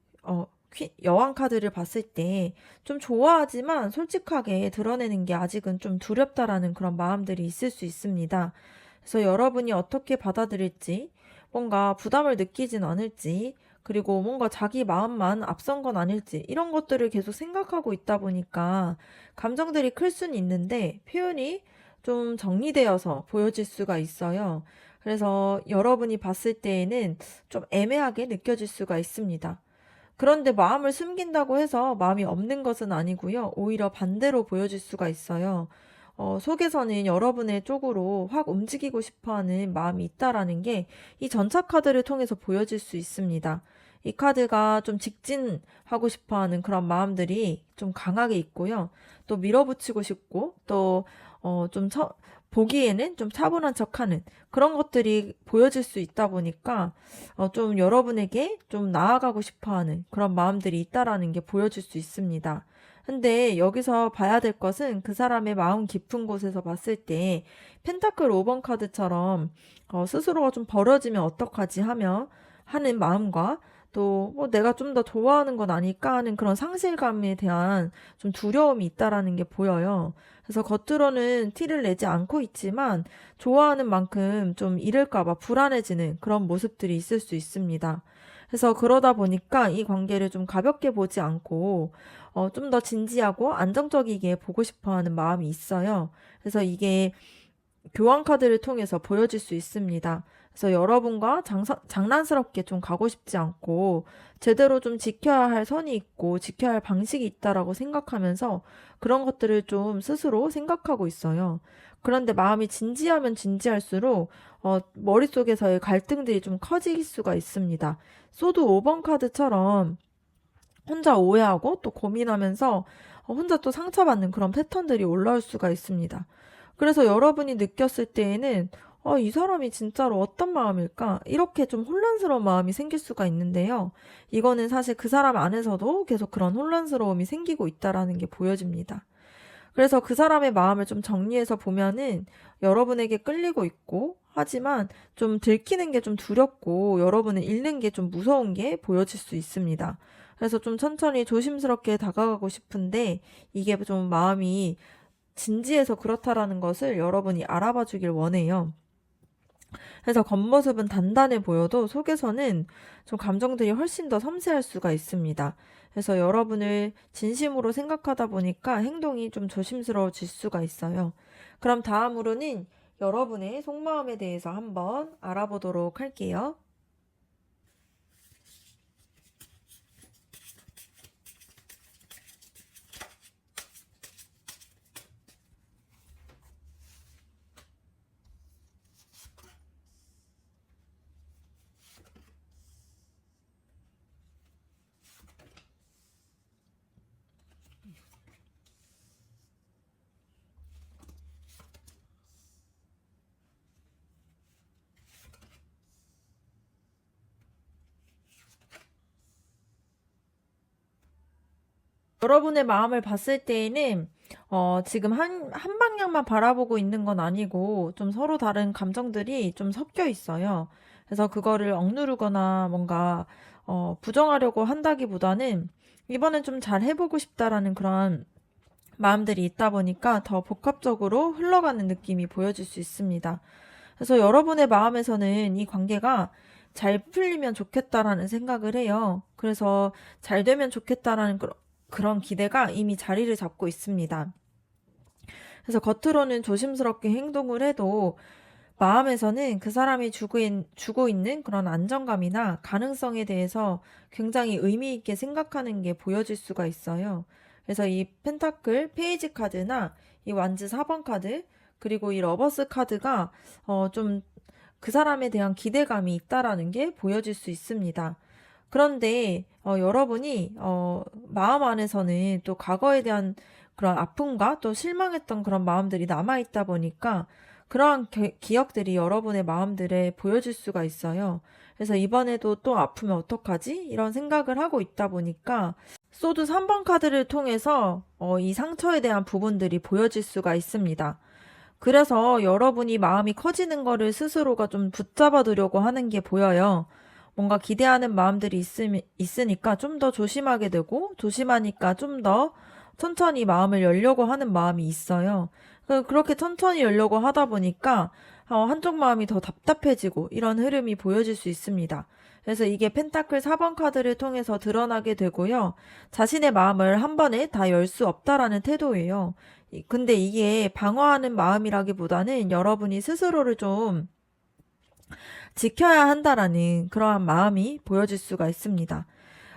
여왕 카드를 봤을 때 좀 좋아하지만 솔직하게 드러내는 게 아직은 좀 두렵다라는 그런 마음들이 있을 수 있습니다. 그래서 여러분이 어떻게 받아들일지, 뭔가 부담을 느끼진 않을지, 그리고 뭔가 자기 마음만 앞선 건 아닐지, 이런 것들을 계속 생각하고 있다 보니까 감정들이 클 수는 있는데 표현이 좀 정리되어서 보여질 수가 있어요. 그래서 여러분이 봤을 때에는 좀 애매하게 느껴질 수가 있습니다. 그런데 마음을 숨긴다고 해서 마음이 없는 것은 아니고요. 오히려 반대로 보여질 수가 있어요. 속에서는 여러분의 쪽으로 확 움직이고 싶어 하는 마음이 있다라는 게 이 전차 카드를 통해서 보여질 수 있습니다. 이 카드가 좀 직진하고 싶어 하는 그런 마음들이 좀 강하게 있고요. 또 밀어붙이고 싶고, 또, 보기에는 좀 차분한 척하는 그런 것들이 보여질 수 있다 보니까 좀 여러분에게 좀 나아가고 싶어 하는 그런 마음들이 있다라는 게 보여질 수 있습니다. 근데 여기서 봐야 될 것은 그 사람의 마음 깊은 곳에서 봤을 때 펜타클 5번 카드처럼 스스로가 좀 버려지면 어떡하지 하며 하는 마음과 또 뭐 내가 좀 더 좋아하는 건 아닐까 하는 그런 상실감에 대한 좀 두려움이 있다라는 게 보여요. 그래서 겉으로는 티를 내지 않고 있지만 좋아하는 만큼 좀 잃을까봐 불안해지는 그런 모습들이 있을 수 있습니다. 그래서 그러다 보니까 이 관계를 좀 가볍게 보지 않고 좀 더 진지하고 안정적이게 보고 싶어 하는 마음이 있어요. 그래서 이게 교환 카드를 통해서 보여질 수 있습니다. 그래서 여러분과 장난스럽게 좀 가고 싶지 않고 제대로 좀 지켜야 할 선이 있고 지켜야 할 방식이 있다라고 생각하면서 그런 것들을 좀 스스로 생각하고 있어요. 그런데 마음이 진지하면 진지할수록 머릿속에서의 갈등들이 좀 커질 수가 있습니다. 소드 5번 카드처럼 혼자 오해하고 또 고민하면서 혼자 또 상처받는 그런 패턴들이 올라올 수가 있습니다. 그래서 여러분이 느꼈을 때에는 이 사람이 진짜로 어떤 마음일까? 이렇게 좀 혼란스러운 마음이 생길 수가 있는데요. 이거는 사실 그 사람 안에서도 계속 그런 혼란스러움이 생기고 있다라는 게 보여집니다. 그래서 그 사람의 마음을 좀 정리해서 보면은 여러분에게 끌리고 있고 하지만 좀 들키는 게 좀 두렵고 여러분을 잃는 게 좀 무서운 게 보여질 수 있습니다. 그래서 좀 천천히 조심스럽게 다가가고 싶은데 이게 좀 마음이 진지해서 그렇다라는 것을 여러분이 알아봐 주길 원해요. 그래서 겉모습은 단단해 보여도 속에서는 좀 감정들이 훨씬 더 섬세할 수가 있습니다. 그래서 여러분을 진심으로 생각하다 보니까 행동이 좀 조심스러워질 수가 있어요. 그럼 다음으로는 여러분의 속마음에 대해서 한번 알아보도록 할게요. 여러분의 마음을 봤을 때에는 지금 한 방향만 바라보고 있는 건 아니고 좀 서로 다른 감정들이 좀 섞여 있어요. 그래서 그거를 억누르거나 뭔가 부정하려고 한다기보다는 이번엔 좀 잘 해보고 싶다라는 그런 마음들이 있다 보니까 더 복합적으로 흘러가는 느낌이 보여질 수 있습니다. 그래서 여러분의 마음에서는 이 관계가 잘 풀리면 좋겠다라는 생각을 해요. 그래서 잘 되면 좋겠다라는 그런 기대가 이미 자리를 잡고 있습니다. 그래서 겉으로는 조심스럽게 행동을 해도 마음에서는 그 사람이 주고 있는 그런 안정감이나 가능성에 대해서 굉장히 의미 있게 생각하는 게 보여질 수가 있어요. 그래서 이 펜타클 페이지 카드나 이 완즈 4번 카드, 그리고 이 러버스 카드가 좀 그 사람에 대한 기대감이 있다라는 게 보여질 수 있습니다. 그런데 여러분이 마음 안에서는 또 과거에 대한 그런 아픔과 또 실망했던 그런 마음들이 남아있다 보니까 그러한 기억들이 여러분의 마음들에 보여질 수가 있어요. 그래서 이번에도 또 아프면 어떡하지? 이런 생각을 하고 있다 보니까 소드 3번 카드를 통해서 이 상처에 대한 부분들이 보여질 수가 있습니다. 그래서 여러분이 마음이 커지는 거를 스스로가 좀 붙잡아 두려고 하는 게 보여요. 뭔가 기대하는 마음들이 있으니까 좀 더 조심하게 되고, 조심하니까 좀 더 천천히 마음을 열려고 하는 마음이 있어요. 그렇게 천천히 열려고 하다 보니까 한쪽 마음이 더 답답해지고 이런 흐름이 보여질 수 있습니다. 그래서 이게 펜타클 4번 카드를 통해서 드러나게 되고요. 자신의 마음을 한 번에 다 열 수 없다라는 태도예요. 근데 이게 방어하는 마음이라기보다는 여러분이 스스로를 좀 지켜야 한다라는 그러한 마음이 보여질 수가 있습니다.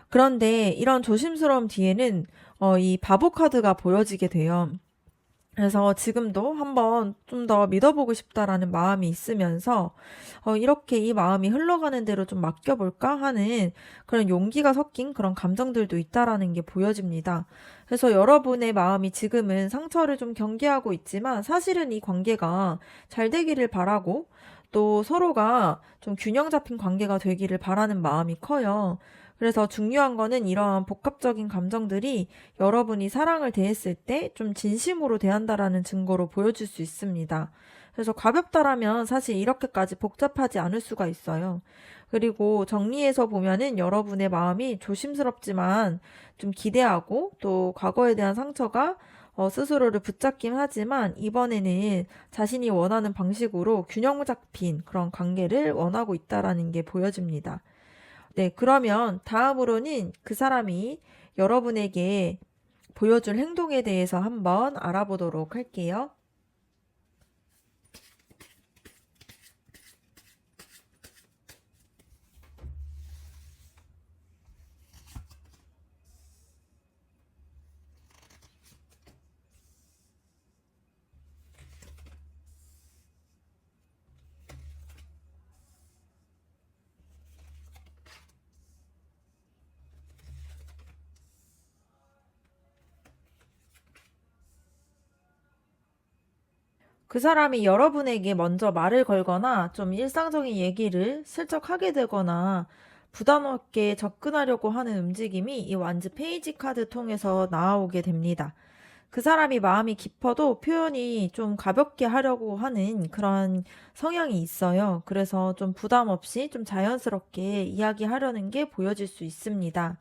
그런데 이런 조심스러움 뒤에는 이 바보 카드가 보여지게 돼요. 그래서 지금도 한번 좀 더 믿어보고 싶다라는 마음이 있으면서 이렇게 이 마음이 흘러가는 대로 좀 맡겨볼까 하는 그런 용기가 섞인 그런 감정들도 있다라는 게 보여집니다. 그래서 여러분의 마음이 지금은 상처를 좀 경계하고 있지만 사실은 이 관계가 잘 되기를 바라고 또 서로가 좀 균형 잡힌 관계가 되기를 바라는 마음이 커요. 그래서 중요한 거는 이러한 복합적인 감정들이 여러분이 사랑을 대했을 때 좀 진심으로 대한다라는 증거로 보여줄 수 있습니다. 그래서 가볍다라면 사실 이렇게까지 복잡하지 않을 수가 있어요. 그리고 정리해서 보면은 여러분의 마음이 조심스럽지만 좀 기대하고 또 과거에 대한 상처가 스스로를 붙잡긴 하지만 이번에는 자신이 원하는 방식으로 균형 잡힌 그런 관계를 원하고 있다라는 게 보여집니다. 네, 그러면 다음으로는 그 사람이 여러분에게 보여줄 행동에 대해서 한번 알아보도록 할게요. 그 사람이 여러분에게 먼저 말을 걸거나 좀 일상적인 얘기를 슬쩍 하게 되거나 부담 없게 접근하려고 하는 움직임이 이 완즈 페이지 카드 통해서 나오게 됩니다. 그 사람이 마음이 깊어도 표현이 좀 가볍게 하려고 하는 그런 성향이 있어요. 그래서 좀 부담 없이 좀 자연스럽게 이야기하려는 게 보여질 수 있습니다.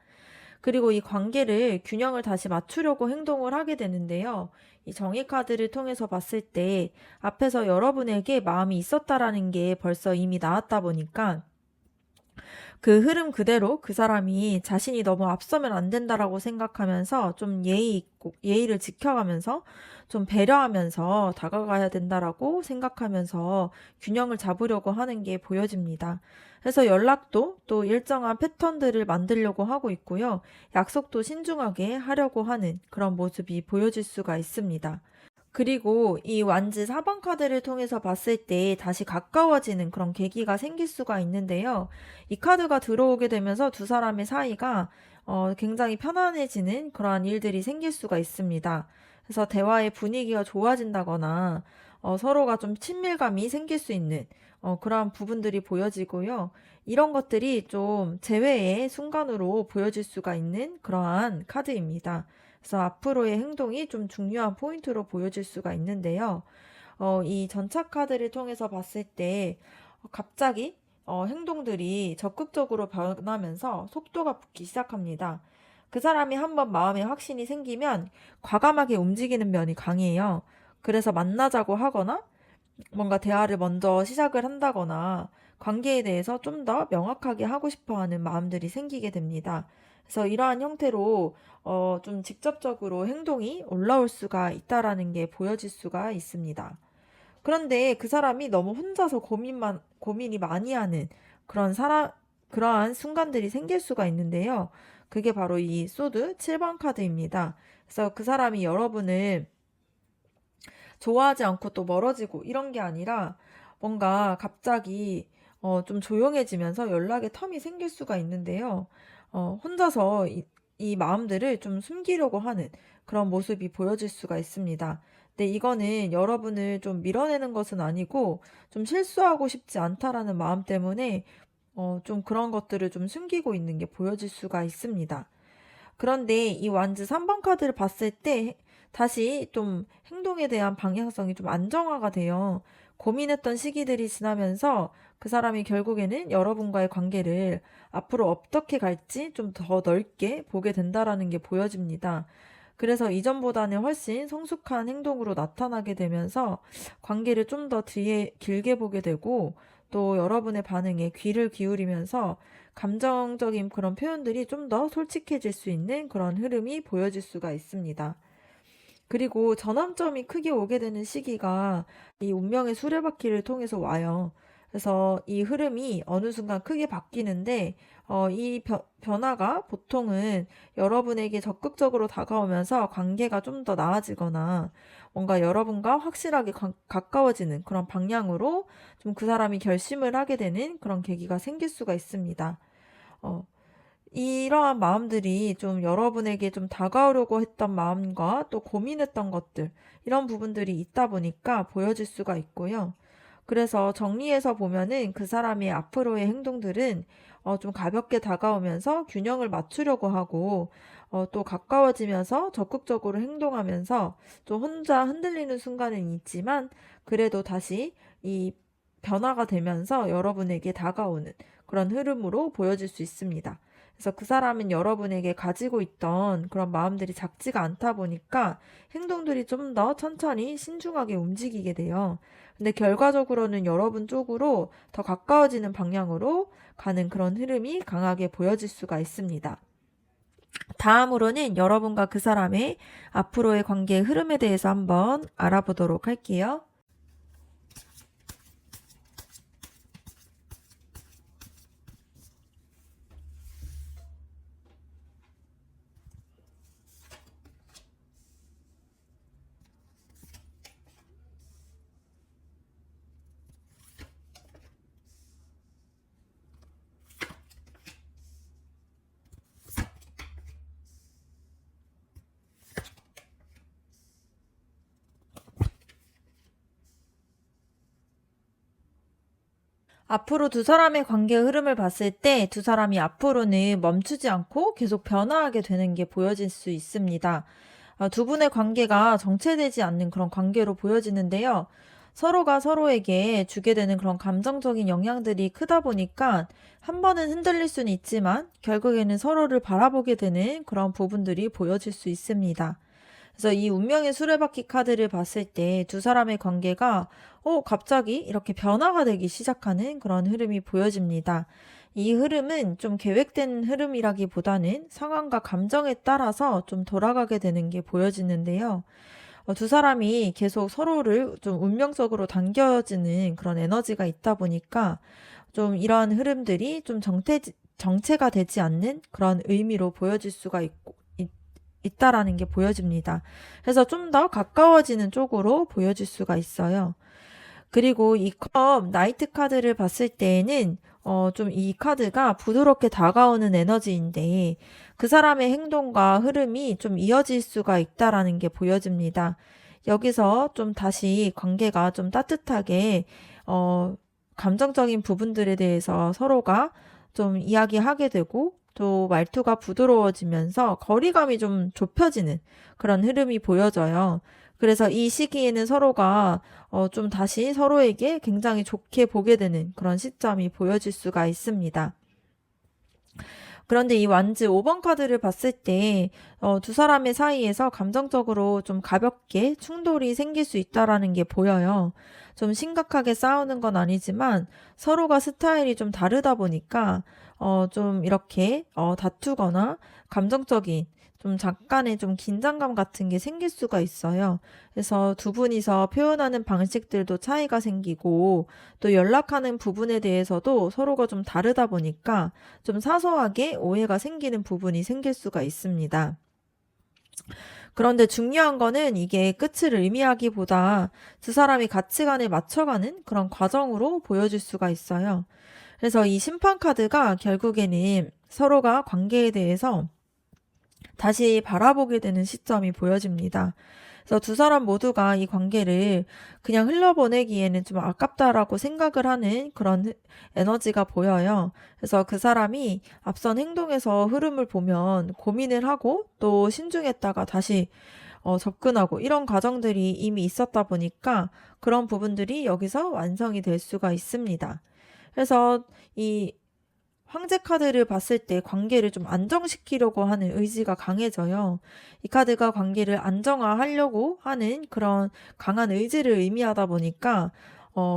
그리고 이 관계를 균형을 다시 맞추려고 행동을 하게 되는데요. 이 정의 카드를 통해서 봤을 때 앞에서 여러분에게 마음이 있었다라는 게 벌써 이미 나왔다 보니까 그 흐름 그대로 그 사람이 자신이 너무 앞서면 안 된다라고 생각하면서 좀 예의 있고 예의를 지켜가면서 좀 배려하면서 다가가야 된다라고 생각하면서 균형을 잡으려고 하는 게 보여집니다. 그래서 연락도 또 일정한 패턴들을 만들려고 하고 있고요. 약속도 신중하게 하려고 하는 그런 모습이 보여질 수가 있습니다. 그리고 이 완즈 4번 카드를 통해서 봤을 때 다시 가까워지는 그런 계기가 생길 수가 있는데요. 이 카드가 들어오게 되면서 두 사람의 사이가 굉장히 편안해지는 그러한 일들이 생길 수가 있습니다. 그래서 대화의 분위기가 좋아진다거나 서로가 좀 친밀감이 생길 수 있는 그러한 부분들이 보여지고요. 이런 것들이 좀 재회의 순간으로 보여질 수가 있는 그러한 카드입니다. 그래서 앞으로의 행동이 좀 중요한 포인트로 보여질 수가 있는데요. 이 전차 카드를 통해서 봤을 때 갑자기 행동들이 적극적으로 변하면서 속도가 붙기 시작합니다. 그 사람이 한번 마음에 확신이 생기면 과감하게 움직이는 면이 강해요. 그래서 만나자고 하거나 뭔가 대화를 먼저 시작을 한다거나 관계에 대해서 좀 더 명확하게 하고 싶어 하는 마음들이 생기게 됩니다. 그래서 이러한 형태로 좀 직접적으로 행동이 올라올 수가 있다라는 게 보여질 수가 있습니다. 그런데 그 사람이 너무 혼자서 고민이 많이 하는 그러한 순간들이 생길 수가 있는데요. 그게 바로 이 소드 7번 카드입니다. 그래서 그 사람이 여러분을 좋아하지 않고 또 멀어지고 이런 게 아니라 뭔가 갑자기 좀 조용해지면서 연락의 텀이 생길 수가 있는데요. 혼자서 이 마음들을 좀 숨기려고 하는 그런 모습이 보여질 수가 있습니다. 근데 이거는 여러분을 좀 밀어내는 것은 아니고 좀 실수하고 싶지 않다라는 마음 때문에 좀 그런 것들을 좀 숨기고 있는 게 보여질 수가 있습니다. 그런데 이 완즈 3번 카드를 봤을 때 다시 좀 행동에 대한 방향성이 좀 안정화가 돼요. 고민했던 시기들이 지나면서 그 사람이 결국에는 여러분과의 관계를 앞으로 어떻게 갈지 좀 더 넓게 보게 된다라는 게 보여집니다. 그래서 이전보다는 훨씬 성숙한 행동으로 나타나게 되면서 관계를 좀 더 뒤에 길게 보게 되고 또 여러분의 반응에 귀를 기울이면서 감정적인 그런 표현들이 좀 더 솔직해질 수 있는 그런 흐름이 보여질 수가 있습니다. 그리고 전환점이 크게 오게 되는 시기가 이 운명의 수레바퀴를 통해서 와요. 그래서 이 흐름이 어느 순간 크게 바뀌는데 이 변화가 보통은 여러분에게 적극적으로 다가오면서 관계가 좀 더 나아지거나 뭔가 여러분과 확실하게 가까워지는 그런 방향으로 좀 그 사람이 결심을 하게 되는 그런 계기가 생길 수가 있습니다. 어, 이러한 마음들이 좀 여러분에게 좀 다가오려고 했던 마음과 또 고민했던 것들, 이런 부분들이 있다 보니까 보여질 수가 있고요. 그래서 정리해서 보면은 그 사람의 앞으로의 행동들은 좀 가볍게 다가오면서 균형을 맞추려고 하고 또 가까워지면서 적극적으로 행동하면서 좀 혼자 흔들리는 순간은 있지만 그래도 다시 이 변화가 되면서 여러분에게 다가오는 그런 흐름으로 보여질 수 있습니다. 그래서 그 사람은 여러분에게 가지고 있던 그런 마음들이 작지가 않다 보니까 행동들이 좀 더 천천히 신중하게 움직이게 돼요. 근데 결과적으로는 여러분 쪽으로 더 가까워지는 방향으로 가는 그런 흐름이 강하게 보여질 수가 있습니다. 다음으로는 여러분과 그 사람의 앞으로의 관계의 흐름에 대해서 한번 알아보도록 할게요. 앞으로 두 사람의 관계 흐름을 봤을 때 두 사람이 앞으로는 멈추지 않고 계속 변화하게 되는 게 보여질 수 있습니다. 두 분의 관계가 정체되지 않는 그런 관계로 보여지는데요. 서로가 서로에게 주게 되는 그런 감정적인 영향들이 크다 보니까 한 번은 흔들릴 수는 있지만 결국에는 서로를 바라보게 되는 그런 부분들이 보여질 수 있습니다. 그래서 이 운명의 수레바퀴 카드를 봤을 때 두 사람의 관계가 갑자기 이렇게 변화가 되기 시작하는 그런 흐름이 보여집니다. 이 흐름은 좀 계획된 흐름이라기보다는 상황과 감정에 따라서 좀 돌아가게 되는 게 보여지는데요. 두 사람이 계속 서로를 좀 운명적으로 당겨지는 그런 에너지가 있다 보니까 좀 이러한 흐름들이 좀 정체가 되지 않는 그런 의미로 보여질 수가 있다라는 게 보여집니다. 그래서 좀 더 가까워지는 쪽으로 보여질 수가 있어요. 그리고 이 컵 나이트 카드를 봤을 때에는 좀 이 카드가 부드럽게 다가오는 에너지인데 그 사람의 행동과 흐름이 좀 이어질 수가 있다라는 게 보여집니다. 여기서 좀 다시 관계가 좀 따뜻하게 감정적인 부분들에 대해서 서로가 좀 이야기하게 되고 또 말투가 부드러워지면서 거리감이 좀 좁혀지는 그런 흐름이 보여져요. 그래서 이 시기에는 서로가 좀 다시 서로에게 굉장히 좋게 보게 되는 그런 시점이 보여질 수가 있습니다. 그런데 이 완즈 5번 카드를 봤을 때, 두 사람의 사이에서 감정적으로 좀 가볍게 충돌이 생길 수 있다라는 게 보여요. 좀 심각하게 싸우는 건 아니지만 서로가 스타일이 좀 다르다 보니까, 좀 이렇게, 다투거나 감정적인 좀 잠깐의 좀 긴장감 같은 게 생길 수가 있어요. 그래서 두 분이서 표현하는 방식들도 차이가 생기고 또 연락하는 부분에 대해서도 서로가 좀 다르다 보니까 좀 사소하게 오해가 생기는 부분이 생길 수가 있습니다. 그런데 중요한 거는 이게 끝을 의미하기보다 두 사람이 가치관을 맞춰가는 그런 과정으로 보여질 수가 있어요. 그래서 이 심판 카드가 결국에는 서로가 관계에 대해서 다시 바라보게 되는 시점이 보여집니다. 그래서 두 사람 모두가 이 관계를 그냥 흘려보내기에는 좀 아깝다라고 생각을 하는 그런 에너지가 보여요. 그래서 그 사람이 앞선 행동에서 흐름을 보면 고민을 하고 또 신중했다가 다시 접근하고 이런 과정들이 이미 있었다 보니까 그런 부분들이 여기서 완성이 될 수가 있습니다. 그래서 이 황제 카드를 봤을 때 관계를 좀 안정시키려고 하는 의지가 강해져요. 이 카드가 관계를 안정화하려고 하는 그런 강한 의지를 의미하다 보니까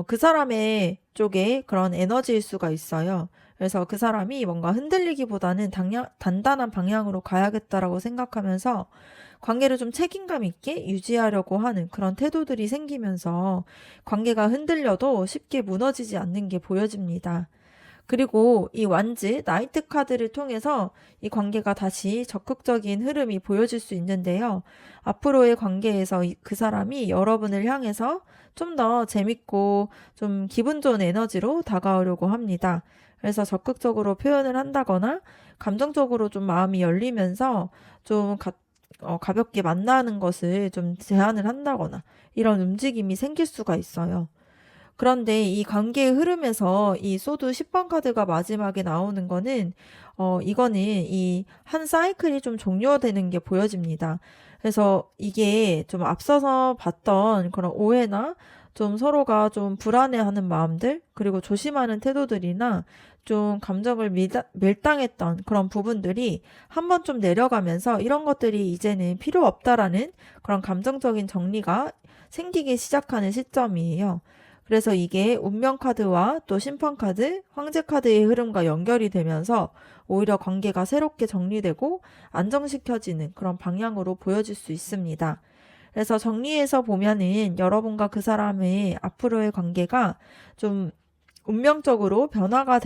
그 사람의 쪽에 그런 에너지일 수가 있어요. 그래서 그 사람이 뭔가 흔들리기보다는 단단한 방향으로 가야겠다라고 생각하면서 관계를 좀 책임감 있게 유지하려고 하는 그런 태도들이 생기면서 관계가 흔들려도 쉽게 무너지지 않는 게 보여집니다. 그리고 이 완즈 나이트 카드를 통해서 이 관계가 다시 적극적인 흐름이 보여질 수 있는데요. 앞으로의 관계에서 그 사람이 여러분을 향해서 좀 더 재밌고 좀 기분 좋은 에너지로 다가오려고 합니다. 그래서 적극적으로 표현을 한다거나 감정적으로 좀 마음이 열리면서 좀 가볍게 만나는 것을 좀 제안을 한다거나 이런 움직임이 생길 수가 있어요. 그런데 이 관계의 흐름에서 이 소드 10번 카드가 마지막에 나오는 거는 이거는 이 한 사이클이 좀 종료되는 게 보여집니다. 그래서 이게 좀 앞서서 봤던 그런 오해나 좀 서로가 좀 불안해하는 마음들 그리고 조심하는 태도들이나 좀 감정을 밀당했던 그런 부분들이 한번 좀 내려가면서 이런 것들이 이제는 필요 없다라는 그런 감정적인 정리가 생기기 시작하는 시점이에요. 그래서 이게 운명 카드와 또 심판 카드, 황제 카드의 흐름과 연결이 되면서 오히려 관계가 새롭게 정리되고 안정시켜지는 그런 방향으로 보여질 수 있습니다. 그래서 정리해서 보면은 여러분과 그 사람의 앞으로의 관계가 좀 운명적으로 변화가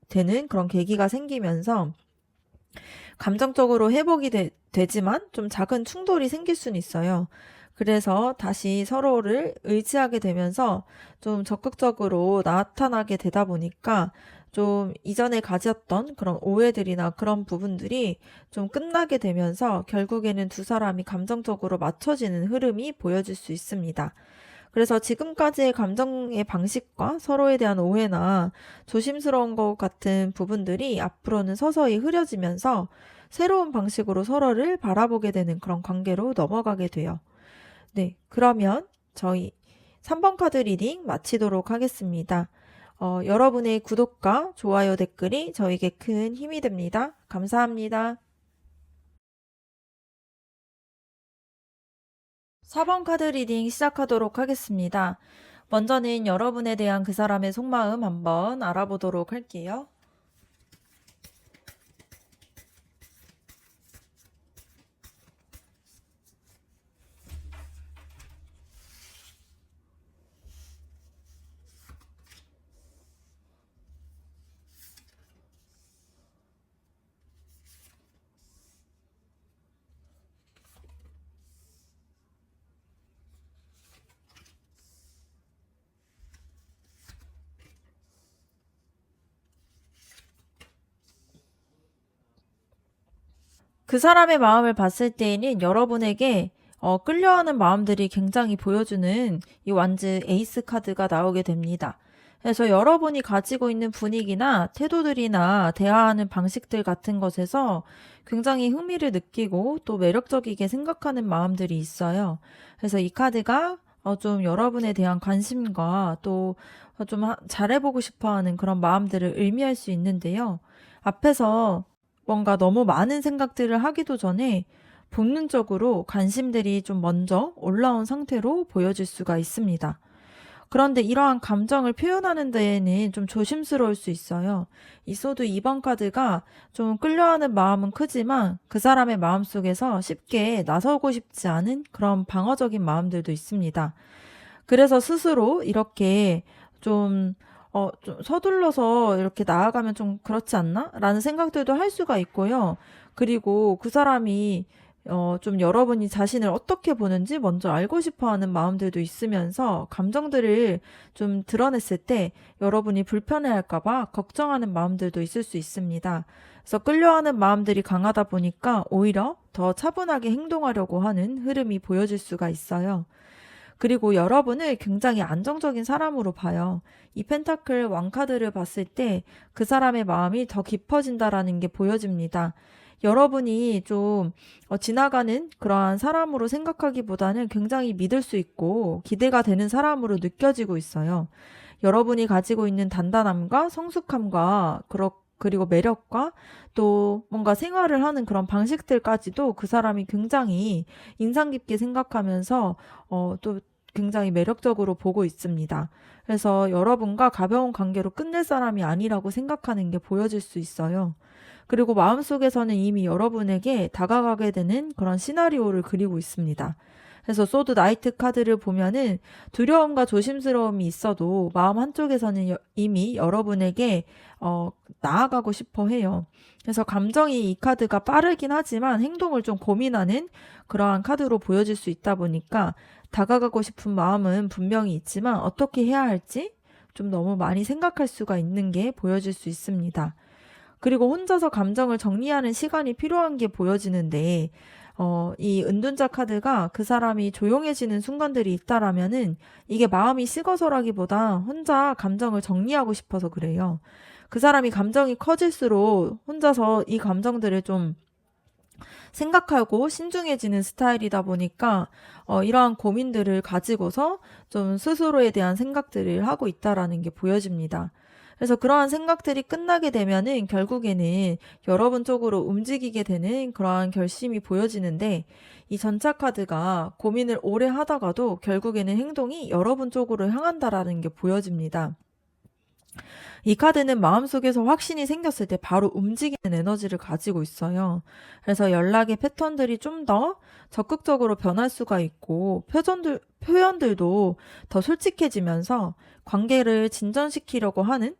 되는 그런 계기가 생기면서 감정적으로 회복이 되지만 좀 작은 충돌이 생길 수는 있어요. 그래서 다시 서로를 의지하게 되면서 좀 적극적으로 나타나게 되다 보니까 좀 이전에 가졌던 그런 오해들이나 그런 부분들이 좀 끝나게 되면서 결국에는 두 사람이 감정적으로 맞춰지는 흐름이 보여질 수 있습니다. 그래서 지금까지의 감정의 방식과 서로에 대한 오해나 조심스러운 것 같은 부분들이 앞으로는 서서히 흐려지면서 새로운 방식으로 서로를 바라보게 되는 그런 관계로 넘어가게 돼요. 네, 그러면 저희 3번 카드 리딩 마치도록 하겠습니다. 여러분의 구독과 좋아요 댓글이 저에게 큰 힘이 됩니다. 감사합니다. 4번 카드 리딩 시작하도록 하겠습니다. 먼저는 여러분에 대한 그 사람의 속마음 한번 알아보도록 할게요. 그 사람의 마음을 봤을 때에는 여러분에게 끌려하는 마음들이 굉장히 보여주는 이 완즈 에이스 카드가 나오게 됩니다. 그래서 여러분이 가지고 있는 분위기나 태도들이나 대화하는 방식들 같은 것에서 굉장히 흥미를 느끼고 또 매력적이게 생각하는 마음들이 있어요. 그래서 이 카드가 좀 여러분에 대한 관심과 또 좀 잘해보고 싶어 하는 그런 마음들을 의미할 수 있는데요. 앞에서 뭔가 너무 많은 생각들을 하기도 전에 본능적으로 관심들이 좀 먼저 올라온 상태로 보여질 수가 있습니다. 그런데 이러한 감정을 표현하는 데에는 좀 조심스러울 수 있어요. 이 소드 2번 카드가 좀 끌려하는 마음은 크지만 그 사람의 마음속에서 쉽게 나서고 싶지 않은 그런 방어적인 마음들도 있습니다. 그래서 스스로 이렇게 좀, 좀 서둘러서 이렇게 나아가면 좀 그렇지 않나? 라는 생각들도 할 수가 있고요. 그리고 그 사람이 좀 여러분이 자신을 어떻게 보는지 먼저 알고 싶어 하는 마음들도 있으면서 감정들을 좀 드러냈을 때 여러분이 불편해할까봐 걱정하는 마음들도 있을 수 있습니다. 그래서 끌려하는 마음들이 강하다 보니까 오히려 더 차분하게 행동하려고 하는 흐름이 보여질 수가 있어요. 그리고 여러분을 굉장히 안정적인 사람으로 봐요. 이 펜타클 왕카드를 봤을 때 그 사람의 마음이 더 깊어진다라는 게 보여집니다. 여러분이 좀 지나가는 그러한 사람으로 생각하기보다는 굉장히 믿을 수 있고 기대가 되는 사람으로 느껴지고 있어요. 여러분이 가지고 있는 단단함과 성숙함과 그리고 매력과 또 뭔가 생활을 하는 그런 방식들까지도 그 사람이 굉장히 인상 깊게 생각하면서 또 굉장히 매력적으로 보고 있습니다. 그래서 여러분과 가벼운 관계로 끝낼 사람이 아니라고 생각하는 게 보여질 수 있어요. 그리고 마음속에서는 이미 여러분에게 다가가게 되는 그런 시나리오를 그리고 있습니다. 그래서 소드 나이트 카드를 보면은 두려움과 조심스러움이 있어도 마음 한쪽에서는 이미 여러분에게 나아가고 싶어 해요. 그래서 감정이 이 카드가 빠르긴 하지만 행동을 좀 고민하는 그러한 카드로 보여질 수 있다 보니까 다가가고 싶은 마음은 분명히 있지만 어떻게 해야 할지 좀 너무 많이 생각할 수가 있는 게 보여질 수 있습니다. 그리고 혼자서 감정을 정리하는 시간이 필요한 게 보여지는데 이 은둔자 카드가 그 사람이 조용해지는 순간들이 있다라면은 이게 마음이 식어서라기보다 혼자 감정을 정리하고 싶어서 그래요. 그 사람이 감정이 커질수록 혼자서 이 감정들을 좀 생각하고 신중해지는 스타일이다 보니까 이러한 고민들을 가지고서 좀 스스로에 대한 생각들을 하고 있다라는 게 보여집니다. 그래서 그러한 생각들이 끝나게 되면은 결국에는 여러분 쪽으로 움직이게 되는 그러한 결심이 보여지는데 이 전차 카드가 고민을 오래 하다가도 결국에는 행동이 여러분 쪽으로 향한다라는 게 보여집니다. 이 카드는 마음속에서 확신이 생겼을 때 바로 움직이는 에너지를 가지고 있어요. 그래서 연락의 패턴들이 좀 더 적극적으로 변할 수가 있고 표현들도 더 솔직해지면서 관계를 진전시키려고 하는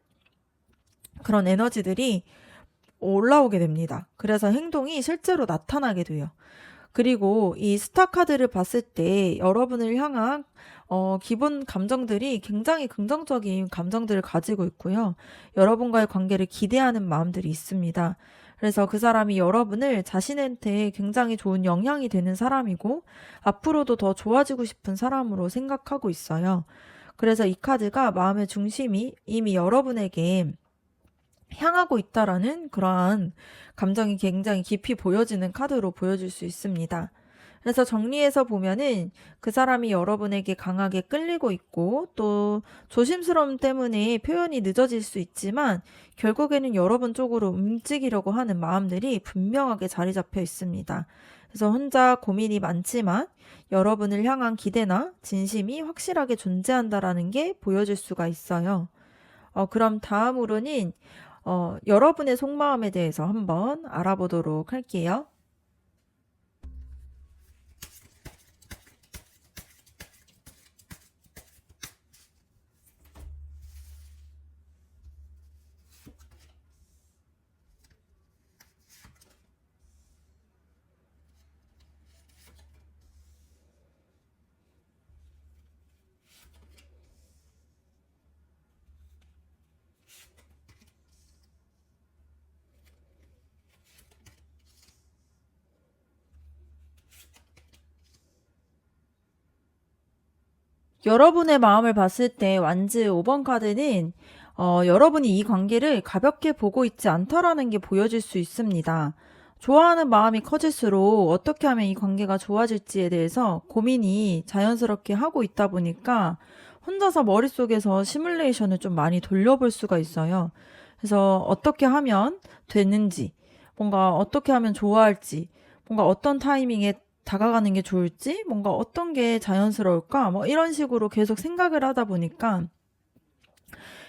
그런 에너지들이 올라오게 됩니다. 그래서 행동이 실제로 나타나게 돼요. 그리고 이 스타 카드를 봤을 때 여러분을 향한 기본 감정들이 굉장히 긍정적인 감정들을 가지고 있고요. 여러분과의 관계를 기대하는 마음들이 있습니다. 그래서 그 사람이 여러분을 자신한테 굉장히 좋은 영향이 되는 사람이고 앞으로도 더 좋아지고 싶은 사람으로 생각하고 있어요. 그래서 이 카드가 마음의 중심이 이미 여러분에게 향하고 있다라는 그러한 감정이 굉장히 깊이 보여지는 카드로 보여줄 수 있습니다. 그래서 정리해서 보면은 그 사람이 여러분에게 강하게 끌리고 있고 또 조심스러움 때문에 표현이 늦어질 수 있지만 결국에는 여러분 쪽으로 움직이려고 하는 마음들이 분명하게 자리 잡혀 있습니다. 그래서 혼자 고민이 많지만 여러분을 향한 기대나 진심이 확실하게 존재한다라는 게 보여질 수가 있어요. 그럼 다음으로는 여러분의 속마음에 대해서 한번 알아보도록 할게요. 여러분의 마음을 봤을 때 완즈 5번 카드는 여러분이 이 관계를 가볍게 보고 있지 않다라는 게 보여질 수 있습니다. 좋아하는 마음이 커질수록 어떻게 하면 이 관계가 좋아질지에 대해서 고민이 자연스럽게 하고 있다 보니까 혼자서 머릿속에서 시뮬레이션을 좀 많이 돌려볼 수가 있어요. 그래서 어떻게 하면 되는지, 뭔가 어떻게 하면 좋아할지, 뭔가 어떤 타이밍에 다가가는 게 좋을지, 뭔가 어떤 게 자연스러울까, 뭐 이런 식으로 계속 생각을 하다 보니까